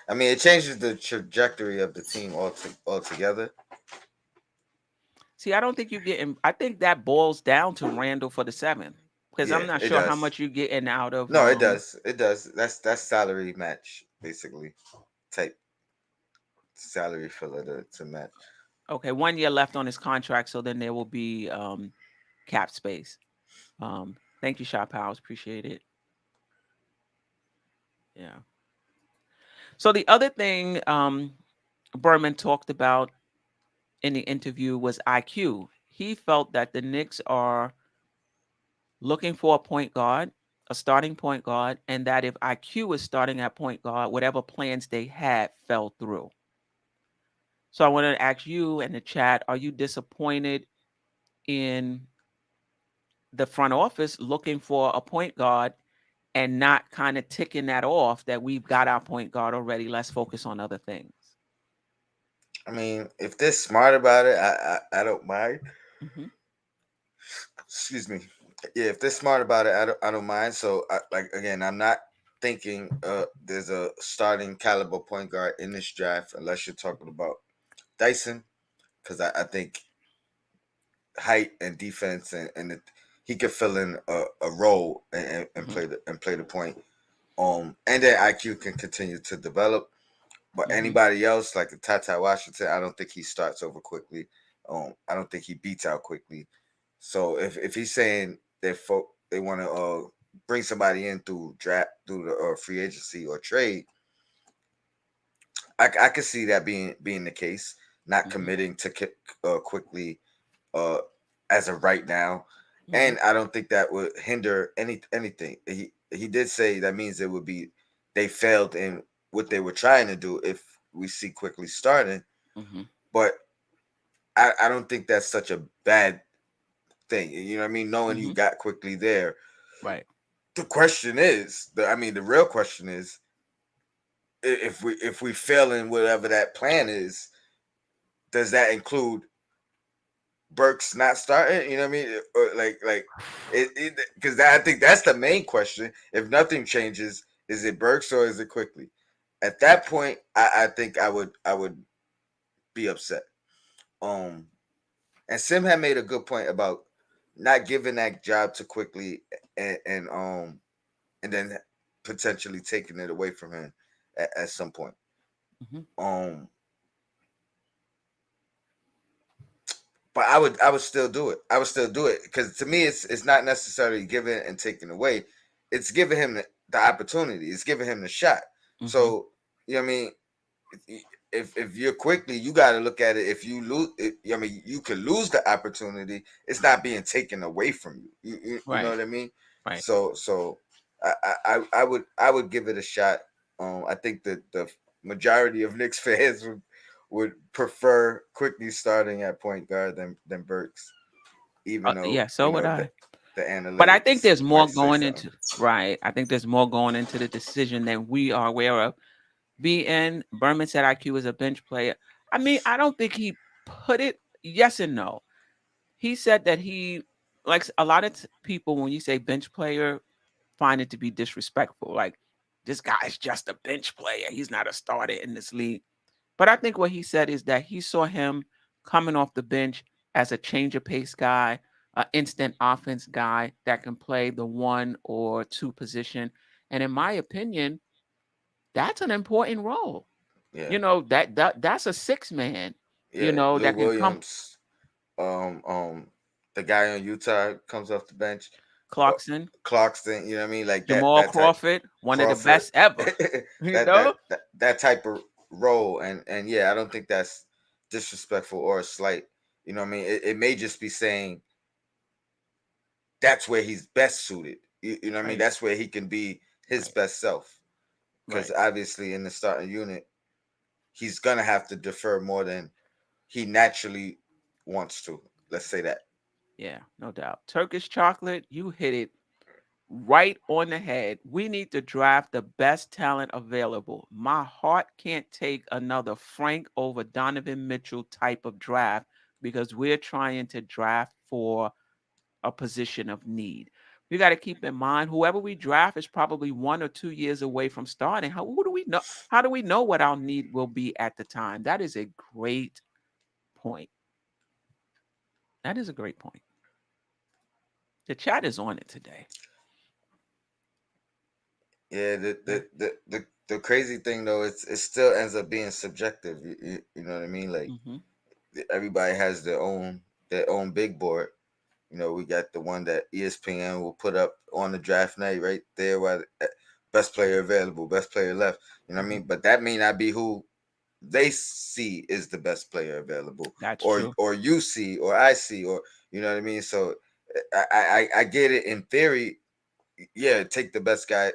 I mean it changes the trajectory of the team altogether. See, I don't think you're getting. I think that boils down to Randall for the seventh because I'm Yeah, not it sure how does. much you're getting out of. No, it does. It does. That's salary match basically, type salary filler to match. Okay, 1 year left on his contract, so then there will be cap space. Thank you, Shop House. Appreciate it. Yeah. So the other thing Berman talked about in the interview was IQ. He felt that the Knicks are looking for a point guard, a starting point guard, and that if IQ is starting at point guard, whatever plans they had fell through. So I want to ask you in the chat, are you disappointed in the front office looking for a point guard and not kind of ticking that off that we've got our point guard already? Let's focus on other things. I mean, if they're smart about it, I don't mind. Hmm. Excuse me. Yeah, if they're smart about it, I don't mind. So, like again, I'm not thinking there's a starting caliber point guard in this draft unless you're talking about Dyson, because I think height and defense he could fill in a role and Hmm. play the point. And then IQ can continue to develop. But Hmm. anybody else like a Tata Washington, I don't think he starts over quickly. I don't think he beats out quickly. So if he's saying they want to bring somebody in through draft through the free agency or trade, I could see that being the case. Not Hmm. committing to quickly uh, as of right now, Hmm. and I don't think that would hinder anything. He did say that means it would be they failed in what they were trying to do if we see quickly starting, Hmm. but I don't think that's such a bad thing. You know what I mean? Knowing you Hmm. got quickly there. Right. The question is, the real question is, if we fail in whatever that plan is, does that include Burks not starting? You know what I mean? Or like it because I think that's the main question. If nothing changes, is it Burks or is it Quickly? At that point, I think I would be upset. Um, and Sim had made a good point about not giving that job to Quickly and then potentially taking it away from him at some point. Hmm. Um, but I would still do it. I would still do it because to me it's not necessarily giving and taking away. It's giving him the opportunity. It's giving him the shot. Hmm. So you know what I mean. If you're Quickly, you got to look at it. If you lose, I mean, you could lose the opportunity. It's not being taken away from you. You know Right. what I mean? Right. So I would give it a shot. I think that the majority of Knicks fans would prefer Quickly starting at point guard than Burks, even though Yeah. So would I. the But I think analytics there's more might say going something. into right. I think there's more going into the decision than we are aware of. BN Berman said IQ is a bench player. I mean, I don't think he put it yes and no. He said that he likes a lot of people when you say bench player find it to be disrespectful. Like this guy is just a bench player. He's not a starter in this league. But I think what he said is that he saw him coming off the bench as a change of pace guy, an instant offense guy that can play the one or two position. And in my opinion, that's an important role. Yeah, That's a six man, yeah. Lou that can come. Williams, um, um, the guy on Utah comes off the bench. uh, Clarkson, Clarkston, you know what I mean? Like that Jamal that type Crawford, one of the Crawford, best ever. that, You that know? that type of role, and yeah, I don't think that's disrespectful or a slight. You know what I mean? It may just be saying that's where he's best suited. You know what I mean? Right, That's where he can be his right, best self. Because right. obviously, in the starting unit, he's gonna have to defer more than he naturally wants to. Let's say that. Yeah, no doubt. Turkish chocolate, you hit it right on the head. We need to draft the best talent available. My heart can't take another Frank over Donovan Mitchell type of draft because we're trying to draft for a position of need. We got to keep in mind whoever we draft is probably 1 or 2 years away from starting. Who do we know? How do we know what our need will be at the time? That is a great point. That is a great point. The chat is on it today. Yeah, Yeah. the crazy thing though, it still ends up being subjective. You know what I mean? Like Hmm. everybody has their own big board. We got the one that ESPN will put up on the draft night right there best player available, best player left. You know what I mean? But that may not be who they see is the best player available, That's or true. you see, or I see, or you know what I mean. So I get it in theory. Yeah, take the best guy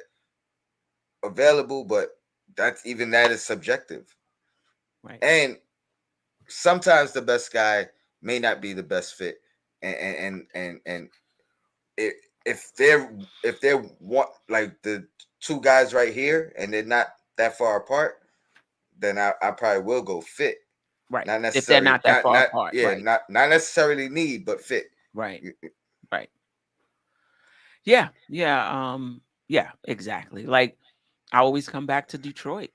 available, but that is subjective, Right. and sometimes the best guy may not be the best fit, and if if they're one like the two guys right here and they're not that far apart, then I probably will go fit. Right. Not If they're necessarily not that far not apart. yeah, Right. not necessarily need, but fit. Right. Right. Yeah. Yeah. Yeah, exactly. Like I always come back to Detroit.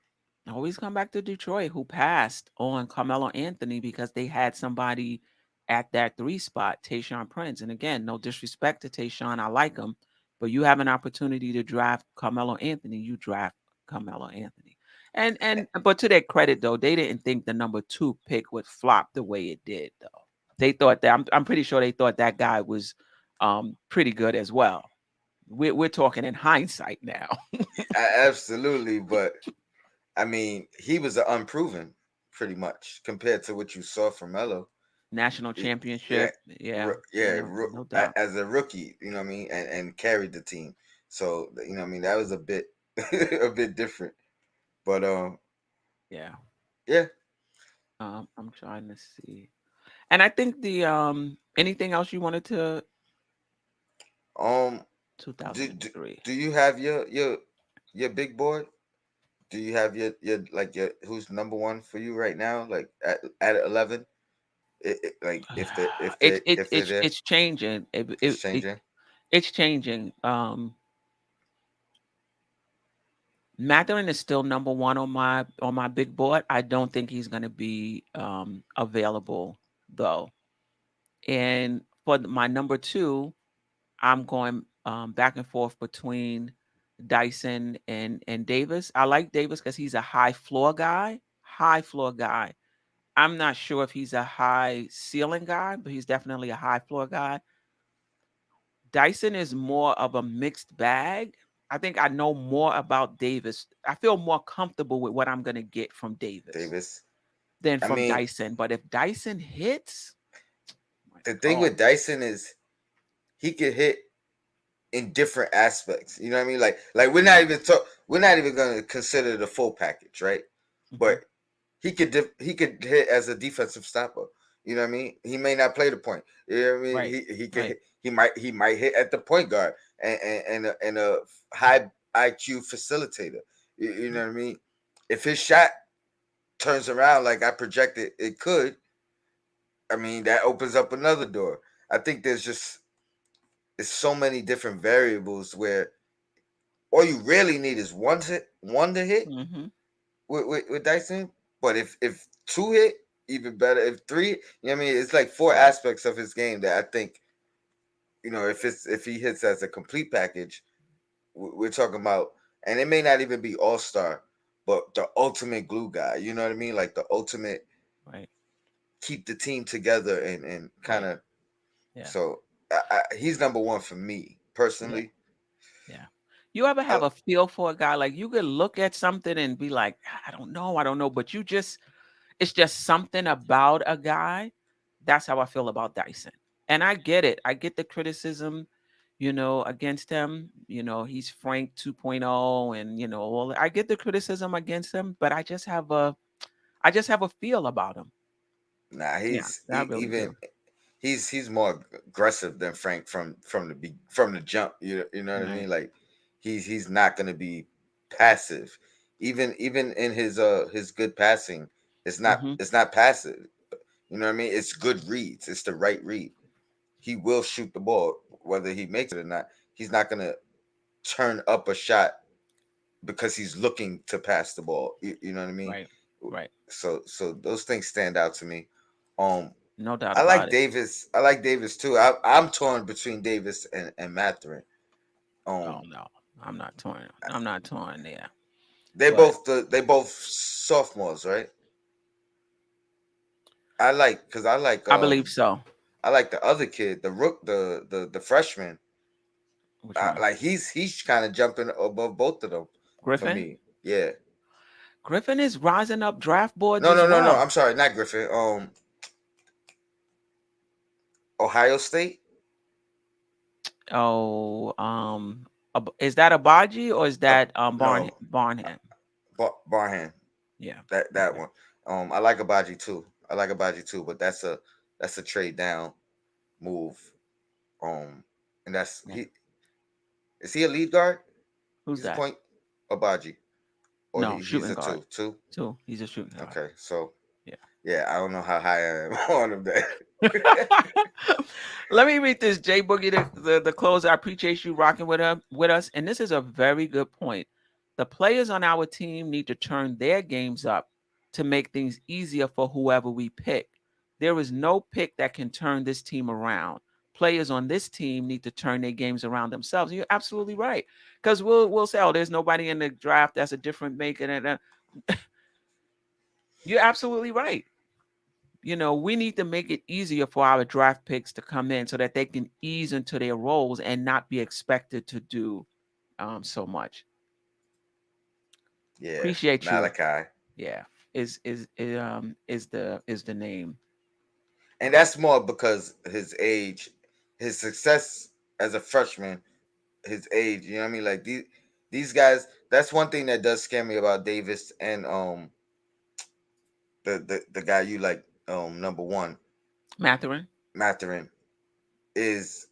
I always come back to Detroit who passed on Carmelo Anthony because they had somebody at that three spot, Tayshaun Prince. And again, no disrespect to Tayshaun, I like him, but you have an opportunity to draft Carmelo Anthony, you draft Carmelo Anthony. And but to their credit though, they didn't think the number 2 pick would flop the way it did though. They thought that I'm pretty sure they thought that guy was pretty good as well. We're talking in hindsight now. Absolutely, but I mean, he was an unproven pretty much compared to what you saw from Melo. National Yeah, championship. Yeah, no, no doubt. as a rookie, you know what I mean, and carried the team. So you know what I mean, that was a bit a bit different. But Yeah. yeah. I'm trying to see. And I think the anything else you wanted to Um, do, do 2003. do you have your big board? Do you have your like your who's number one for you right now? Like at 11, like if they're there, It's changing. it's changing. It's changing. Mathurin is still number 1 on my big board. I don't think he's going to be available though. And for my number 2, I'm going back and forth between Dyson and Davis. I like Davis because he's a high floor guy. High floor guy. I'm not sure if he's a high ceiling guy, but he's definitely a high floor guy. Dyson is more of a mixed bag. I think I know more about Davis. I feel more comfortable with what I'm going to get from Davis Davis. than I from mean, Dyson. But if Dyson hits, my the thing God. with Dyson is he could hit in different aspects. You know what I mean? Like we're not even gonna consider the full package, right? Mhm. But he could hit as a defensive stopper. You know what I mean? He may not play the point. You know what I mean? Right. He could Right. hit, he might hit at the point guard and a high IQ facilitator. You know what I mean? If his shot turns around like I projected it could, I mean that opens up another door. I think there's so many different variables where all you really need is one to hit Mhm. with Dyson. But if two hit, even better. If three, you know what I mean, it's like four Right. aspects of his game that I think if he hits as a complete package, we're talking about, and it may not even be all star, but the ultimate glue guy. You know what I mean? Like the ultimate Right. keep the team together and kind Right. of. Yeah. So he's number one for me Yeah. personally. Yeah. You ever I, have a feel for a guy like you could look at something and be like, I don't know, but you just it's just something about a guy. That's how I feel about Dyson. And I get it. I get the criticism, against him. He's Frank 2.0 and all I get the criticism against him, but I just have a feel about him. nah, Yeah, I really even do. he's more aggressive than Frank from the jump. You know what I Right. mean? Like he's not gonna be passive. Even in his good passing, Hmm. it's not passive. You know what I mean? It's good reads. It's the right read. He will shoot the ball whether he makes it or not. He's not gonna turn up a shot because he's looking to pass the ball. You know what I mean? Right. Right. So those things stand out to me. Um, No doubt I like about it. Davis. I like Davis too. I'm torn between Davis and Mathurin. Oh Um, no. I'm not torn. I'm not torn there. they But they both sophomores, right? I like I believe so. I like the other kid, the rook, the freshman. Which one? Like he's kind of jumping above both of them for Griffin? me. Yeah. Griffin is rising up draft boards No, as no, no, no. well. I'm sorry, not Griffin. Ohio State. Oh, is that Abaji or is Uh, that no, Barnham? Barham. Yeah. That Okay. one. I like Abaji too. I like Abaji too, but that's a trade down move. Um, and that's Yeah. he is he a lead guard? Who's He's a that? point Abaji, or No, he's shooting a guard. two. Two. He's a shooting guard. Okay, so Yeah. yeah, I don't know how high I am on him there. Let me read this, Jay Boogie, the closer. I appreciate you rocking with us. And this is a very good point. The players on our team need to turn their games up to make things easier for whoever we pick. There is no pick that can turn this team around. Players on this team need to turn their games around themselves. You're absolutely right. Because we'll say, oh, there's nobody in the draft that's a different maker. You're absolutely right. We need to make it easier for our draft picks to come in so that they can ease into their roles and not be expected to do so much. Yeah, Appreciate you. Malachi, Yeah, is the name. and that's more because his age, his success as a freshman, his age. You know what I mean? Like these guys. That's one thing that does scare me about Davis and the guy you like number one Matherin. Matherin is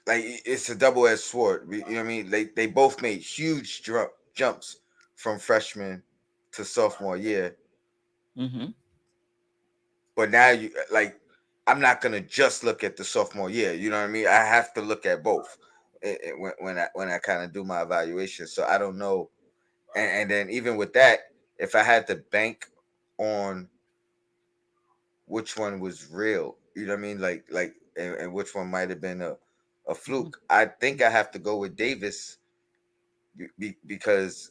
like it's a double edged sword. You know what I mean? They both made huge jumps from freshman to sophomore year, Mm-hmm. but now you like I'm not gonna just look at the sophomore year. You know what I mean? I have to look at both when I kind of do my evaluation. So I don't know, and then even with that, if I had to bank on which one was real, you know what I mean? And which one might have been a Mm-hmm. fluke. I think I have to go with Davis because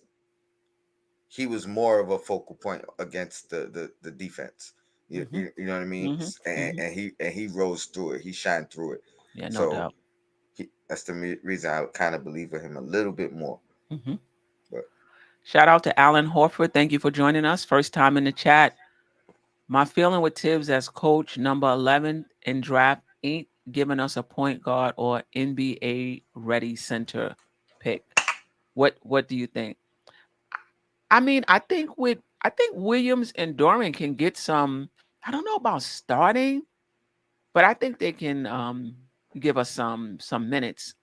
he was more of a focal point against the defense. You, Mm-hmm. you, you know what I mean? Mm-hmm. And, Mm-hmm. and he rose through it. He shined through it. Yeah, no So doubt. that's the reason I kind of believe in him a little bit more. Mm-hmm. But Shout out to Alan Horford. Thank you for joining us. First time in the chat. My feeling with Tibbs as coach, number 11 in draft, ain't giving us a point guard or NBA ready center pick. What do you think? I mean, I think Williams and Dorian can get some. I don't know about starting, but I think they can give us some minutes.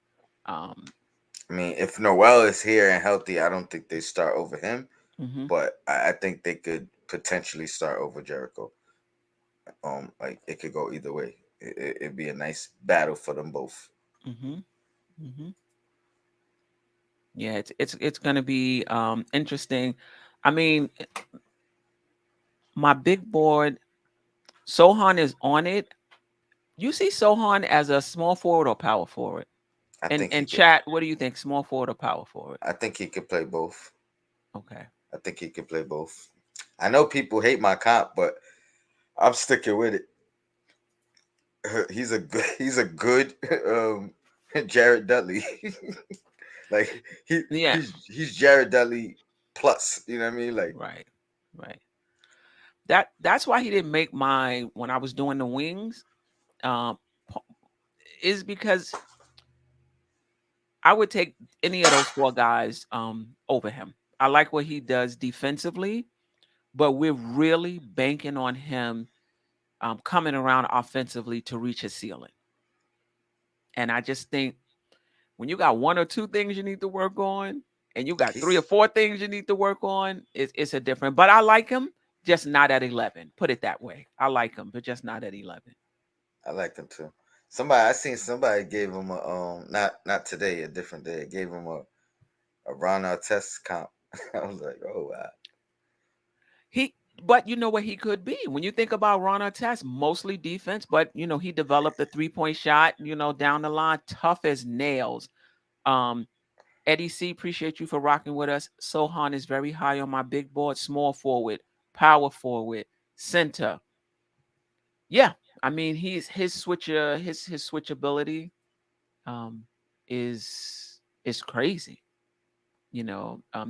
Um, I mean, if Noel is here and healthy, I don't think they start over him. mhm, But I think they could potentially start over Jericho. Like it could go either way. It'd be a nice battle for them both. mhm, mhm. Yeah, it's gonna be interesting. I mean, my big board, Sohan is on it. You see Sohan as a small forward or power forward? I think he And could. chat, what do you think? Small forward or power forward? I think he could play both. Okay. I think he could play both. I know people hate my comp, but I'm sticking with it. He's a good Jared Dudley. Like Yeah. he's Jared Dudley plus. You know what I mean? Like Right. Right. That's why he didn't make my when I was doing the wings. Um, po- is because I would take any of those four guys over him. I like what he does defensively, but we're really banking on him coming around offensively to reach his ceiling. And I just think when you got one or two things you need to work on, and you got three or he's four things you need to work on, it's a different. But I like him, just not at 11. Put it that way. I like him, but just not at 11. I like him too. I seen somebody gave him a not today, a different day. Gave him a Ron Artest comp. I was like, oh wow. But you know what he could be when you think about Ron Artest, mostly defense, but he developed a 3-point shot, down the line, tough as nails. Um, Eddie C, appreciate you for rocking with us. Sohan is very high on my big board, small forward, power forward, center. Yeah, I mean his switchability. um, is crazy.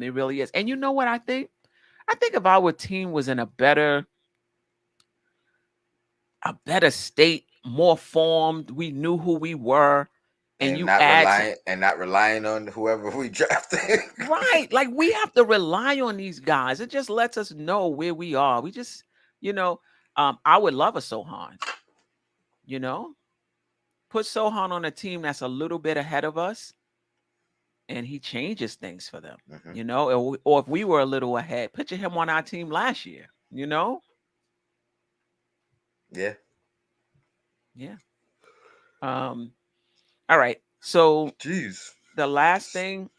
It really is. And you know what I think? I think if our team was in a better state, more formed, we knew who we were, and and you add some. not relying on whoever we drafted. Right. Like we have to rely on these guys. It just lets us know where we are. We just, you know, I would love a Sohan, you know, put Sohan on a team that's a little bit ahead of us and he changes things for them, Hmm. or if we were a little ahead, picture him on our team last year. Yeah. Yeah. Um, all right. So Jeez. the last thing,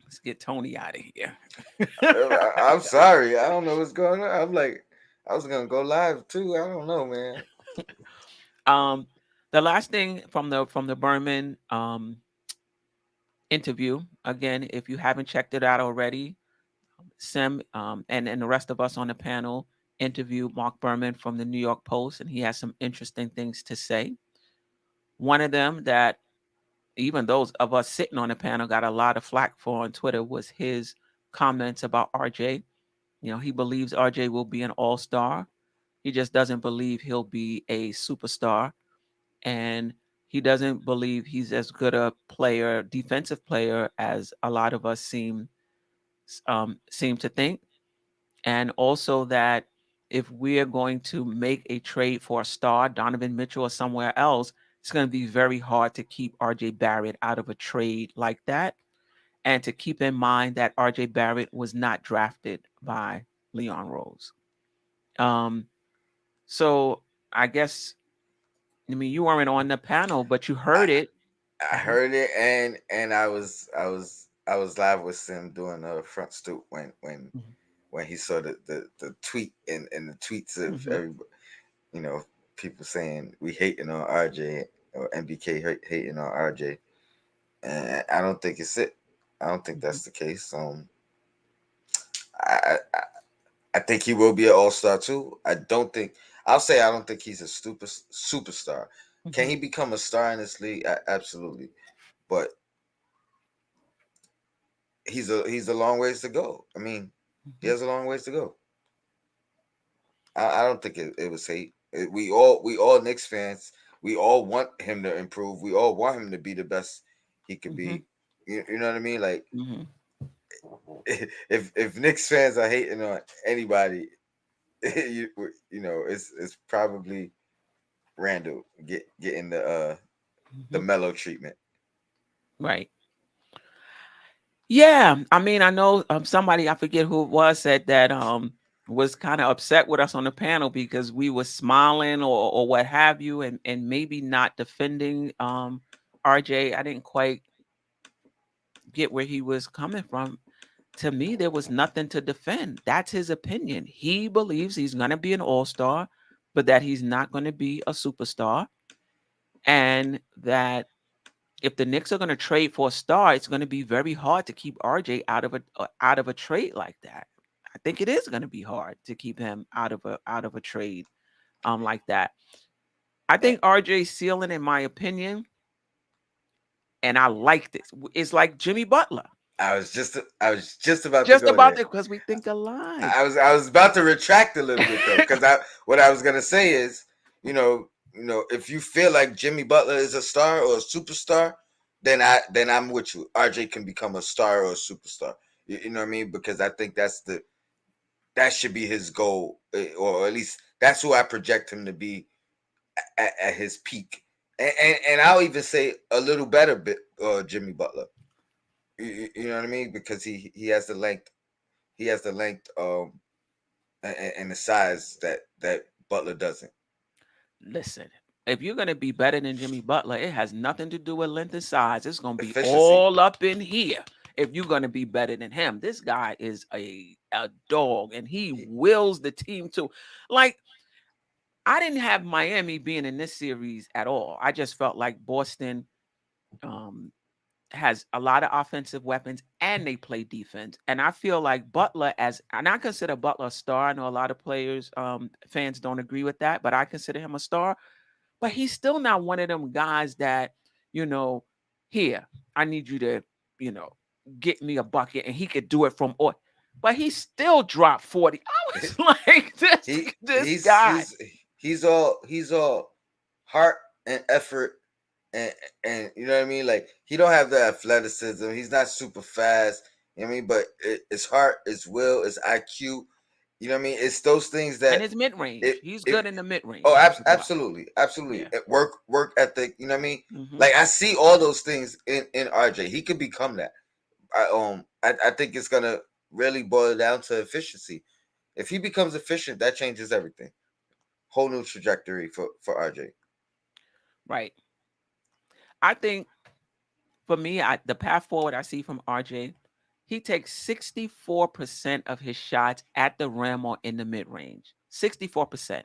let's get Tony out of here. I'm sorry. I don't know what's going on. I'm like, I was gonna go live too. I don't know, man. um, the last thing from the Berman interview. Again, if you haven't checked it out already, Sim and the rest of us on the panel interviewed Mark Berman from the New York Post, and he has some interesting things to say. One of them that even those of us sitting on the panel got a lot of flack for on Twitter was his comments about RJ. He believes RJ will be an all-star. He just doesn't believe he'll be a superstar. And he doesn't believe he's as good a player, defensive player, as a lot of us seem to think. And also that if we're going to make a trade for a star, Donovan Mitchell or somewhere else, it's going to be very hard to keep RJ Barrett out of a trade like that. And to keep in mind that RJ Barrett was not drafted by Leon Rose. Um, so I guess, I mean, you weren't on the panel, but you I, heard it. I Mhm, heard it, and I was live with Sim doing a front stoop mhm, when he saw the tweet and the tweets of mhm, every, you know, people saying we hating on RJ or MBK hating on RJ, and I don't think it's it. I don't think mhm, that's the case. I think he will be an all star too. I don't think I'll say I don't think he's a superstar. Can mhm, he become a star in this league? Absolutely, but he's a long ways to go. I mean, he mhm, has a long ways to go. I don't think it was hate. We all Knicks fans. We all want him to improve. We all want him to be the best he could mhm, be. You know what I mean? Like mhm. if Knicks fans are hating on anybody, you, it's probably Randall getting the Mhm. mellow treatment. Right. Yeah. I mean, I know somebody, I forget who it was, said that was kind of upset with us on the panel because we were smiling or what have you, and maybe not defending RJ. I didn't quite get where he was coming from. To me, there was nothing to defend. That's his opinion. He believes he's going to be an all-star, but that he's not going to be a superstar, and that if the Knicks are going to trade for a star, it's going to be very hard to keep RJ out of a trade like that. I think it is going to be hard to keep him out of a trade like that. I Eh, think RJ's ceiling, in my opinion, and I like this, is like Jimmy Butler. I was just about to Just go about there. that because we think alike. I was about to retract a little bit though, because I what I was gonna say is, if you feel like Jimmy Butler is a star or a superstar, then I'm with you. RJ can become a star or a superstar. You know what I mean? Because I think that should be his goal, or at least that's who I project him to be at his peak. And I'll even say a little better, Jimmy Butler. You know what I mean? Because he has the length. He has the length. And the size that Butler doesn't. Listen, if you're going to be better than Jimmy Butler, it has nothing to do with length and size. It's going to be Efficiency. all up in here. If you're going to be better than him, this guy is a dog, and he He, wills the team to. Like, I didn't have Miami being in this series at all. I just felt like Boston um, has a lot of offensive weapons and they play defense. And I feel like and I consider Butler a star. I know a lot of players, fans don't agree with that, but I consider him a star. But he's still not one of them guys that you know, here, I need you to, you know, get me a bucket, and he could do it from all. But he still dropped 40. I was like, he this guy. he's all heart and effort and you know what I mean. Like he don't have the athleticism. He's not super fast. You know what I mean, but it's heart, it's will, it's IQ. You know what I mean. It's those things And that his mid range. it He's it good in the mid oh, range as well. absolutely, absolutely. Yeah. Work ethic. You know what I mean. Hmm. Like I see all those things in RJ. He could become that. I think it's gonna really boil down to efficiency. If he becomes efficient, that changes everything. Whole new trajectory for RJ. Right. I think for me, the path forward I see from RJ, he takes 64% of his shots at the rim or in the mid range. 64%.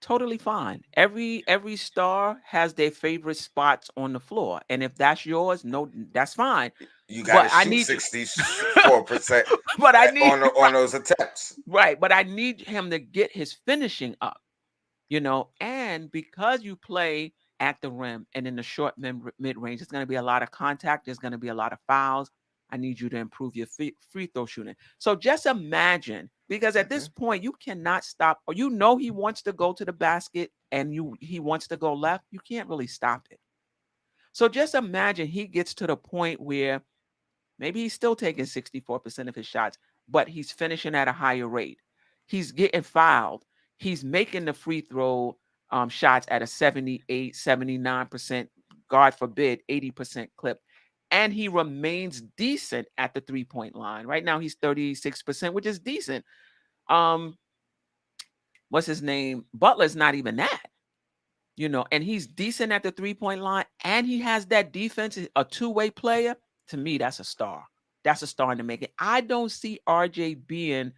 Totally fine. Every star has their favorite spots on the floor. And if that's yours, no, that's fine. You got to But I shoot need you 64% but I need on those attempts. right, but I need him to get his finishing up, and because you play at the rim and in the short mid range, it's going to be a lot of contact. There's going to be a lot of fouls. I need you to improve your free throw shooting. So just imagine, because at Hmm. this point, you cannot stop, or he wants to go to the basket and he wants to go left. You can't really stop it. So just imagine he gets to the point where maybe he's still taking 64% of his shots, but he's finishing at a higher rate. He's getting fouled. He's making the free throw shots at a 78, 79%, God forbid, 80% clip. And he remains decent at the 3-point line. Right now, he's 36%, which is decent. Um, what's his name? Butler's not even that. And he's decent at the 3-point line, and he has that defense, a two-way player. To me, that's a star. That's a star in the making. I don't see RJ being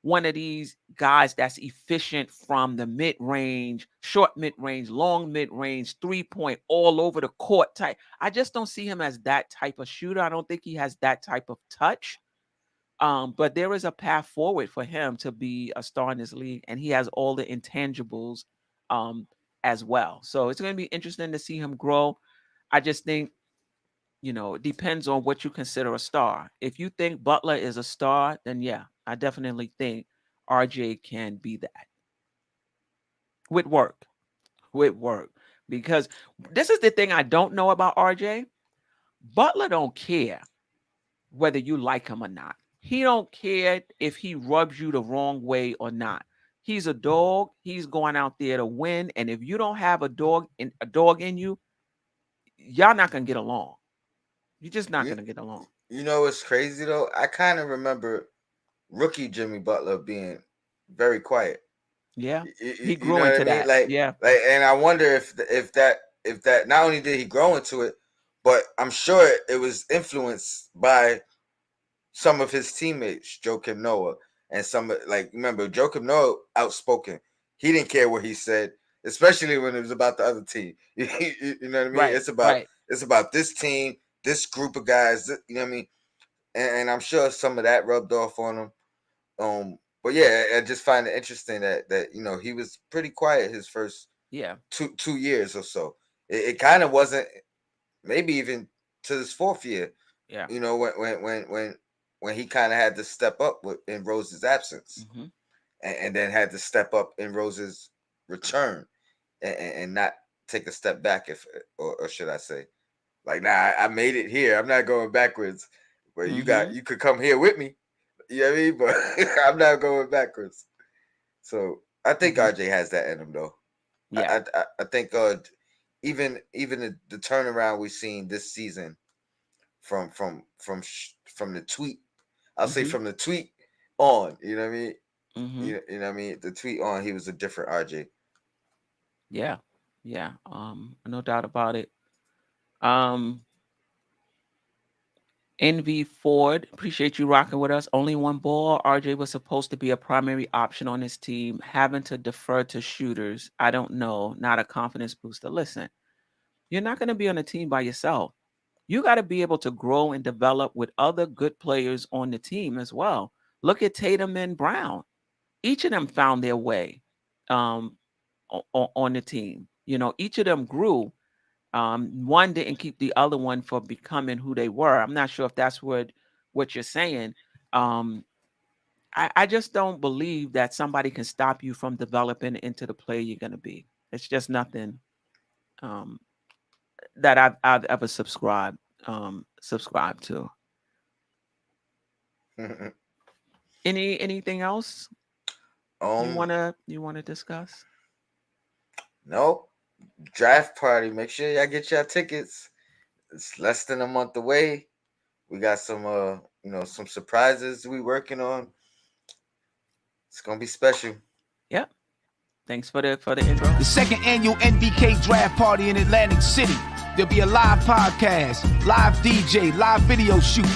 one of these guys that's efficient from the mid-range, short mid-range, long mid-range, 3-point, all over the court type. I just don't see him as that type of shooter. I don't think he has that type of touch. But there is a path forward for him to be a star in this league, and he has all the intangibles um, as well. So it's going to be interesting to see him grow. I just think, it depends on what you consider a star. If you think Butler is a star, then yeah, I definitely think RJ can be that with work, with work. Because this is the thing I don't know about RJ. Butler don't care whether you like him or not. He don't care if he rubs you the wrong way or not. He's a dog. He's going out there to win. And if you don't have a dog in you, y'all not gonna get along. You're just not You gonna get along. you know what's crazy though? I kind of remember rookie Jimmy Butler being very quiet. Yeah. He You grew know what I into mean? that. Yeah. And I wonder if that not only did he grow into it, but I'm sure it was influenced by some of his teammates, Joakim Noah, and remember Joakim Noah outspoken. He didn't care what he said, especially when it was about the other team. You know what I mean? Right. Right. It's about this team, this group of guys. You know what I mean? And I'm sure some of that rubbed off on him. But yeah, I just find it interesting that he was pretty quiet his first Yeah. two years or so. It kind of wasn't, maybe even to his fourth year. Yeah. When he kind of had to step up in Rose's absence, Hmm. and then had to step up in Rose's return, and not take a step back, if or should I say, like, nah, I made it here. I'm not going backwards. But Hmm. you could come here with me. You know what I mean? But I'm not going backwards. So I think Hmm. RJ has that in him, though. Yeah. I think even the turnaround we've seen this season from the tweet. I'll say Hmm. from the tweet on. You know what I mean? Hmm. You know what I mean? The tweet on, he was a different RJ. Yeah. Yeah. No doubt about it. Um, NV Ford, appreciate you rocking with us. Only one ball. RJ was supposed to be a primary option on his team, having to defer to shooters. I don't know. Not a confidence booster. Listen, you're not going to be on a team by yourself. You got to be able to grow and develop with other good players on the team as well. Look at Tatum and Brown. Each of them found their way um, on the team. Each of them grew. One didn't keep the other one from becoming who they were. I'm not sure if that's what you're saying. Um, I just don't believe that somebody can stop you from developing into the player you're going to be. It's just nothing um, that I've ever subscribed to. Anything else um, you wanna discuss? no draft party. Make sure y'all get your tickets. It's less than a month away. We got some some surprises we working on. It's gonna be special. Yep. Thanks for the intro. The second annual NBK draft party in Atlantic City. There'll be a live podcast, live DJ, live video shoot.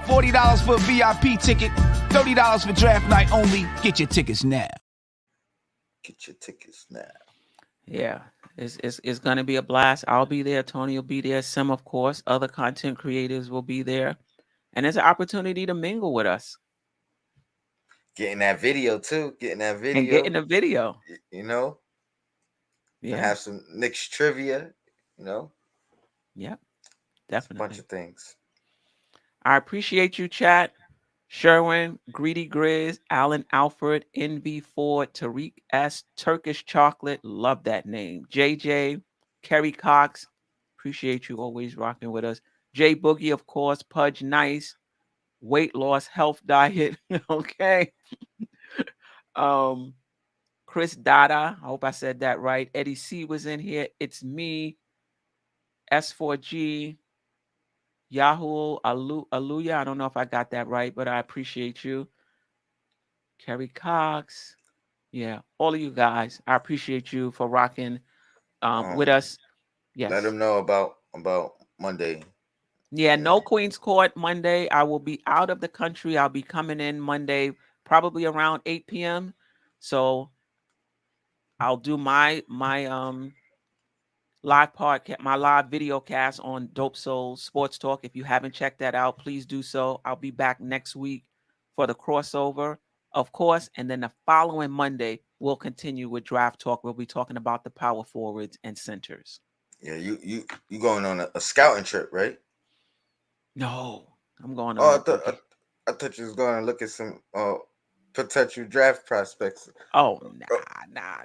$40 for a VIP ticket, $30 for draft night only. Get your tickets now. Get your tickets now. Yeah. It's gonna be a blast. I'll be there. Tony will be there. Sim, of course. Other content creators will be there. And it's an opportunity to mingle with us Getting that video too. Getting that and video. getting a video. You know, and Yeah. have some Knicks trivia. Yep. It's a bunch Definitely. of things. I appreciate you, chat. Sherwin, Greedy Grizz, Alan Alfred, NV4, Tariq S, Turkish Chocolate, love that name. JJ, Kerry Cox, appreciate you always rocking with us. J Boogie, of course, Pudge Nice, Weight Loss Health Diet, okay. Chris Dada, I hope I said that right. Eddie C was in here. It's me, S4G, Yahoo Aluya. I don't know if I got that right, but I appreciate you. Kerry Cox. Yeah, all of you guys. I appreciate you for rocking with Um, us. Let Yes. them know about Monday. Yeah, You know, no Queen's Court Monday. I will be out of the country. I'll be coming in Monday, probably around 8 p.m. So I'll do my live podcast, my live video cast on Dope Soul Sports Talk. If you haven't checked that out, please do so. I'll be back next week for the crossover, of course, and then the following Monday we'll continue with Draft Talk. We'll be talking about the power forwards and centers. yeah, you going on a scouting trip, right? No, I'm going on Oh, a vacation. I thought you was going to look at some potential draft prospects. Oh, Oh. nah.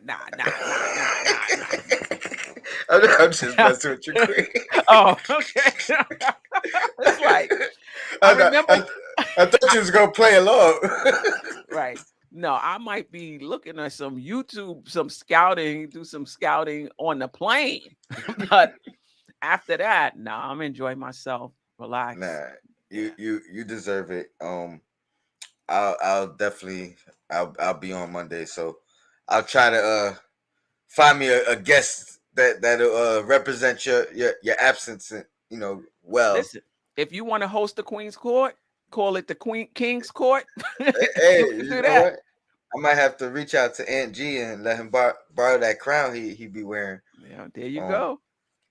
I'm just messing with you, Queen. Oh, okay. It's like I remember. I thought you was gonna play along. Right. No, I might be looking at some YouTube, some scouting, do some scouting on the plane. But after that, no, I'm enjoying myself. Relax. Nah, Yeah. you deserve it. I'll definitely I'll be on Monday, so I'll try to find me a guest that'll represent your absence, well. Listen, if you want to host the Queen's Court, call it the King's Court. Hey, You can you do know that. what? I might have to reach out to Aunt G and let him borrow that crown he be wearing. Yeah, there you Um, go.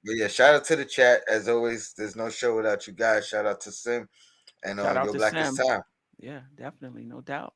but yeah, shout out to the chat as always. There's no show without you guys. Shout out to Sim and Shout out Yo to Black is Sam. time. Yeah, definitely, no doubt.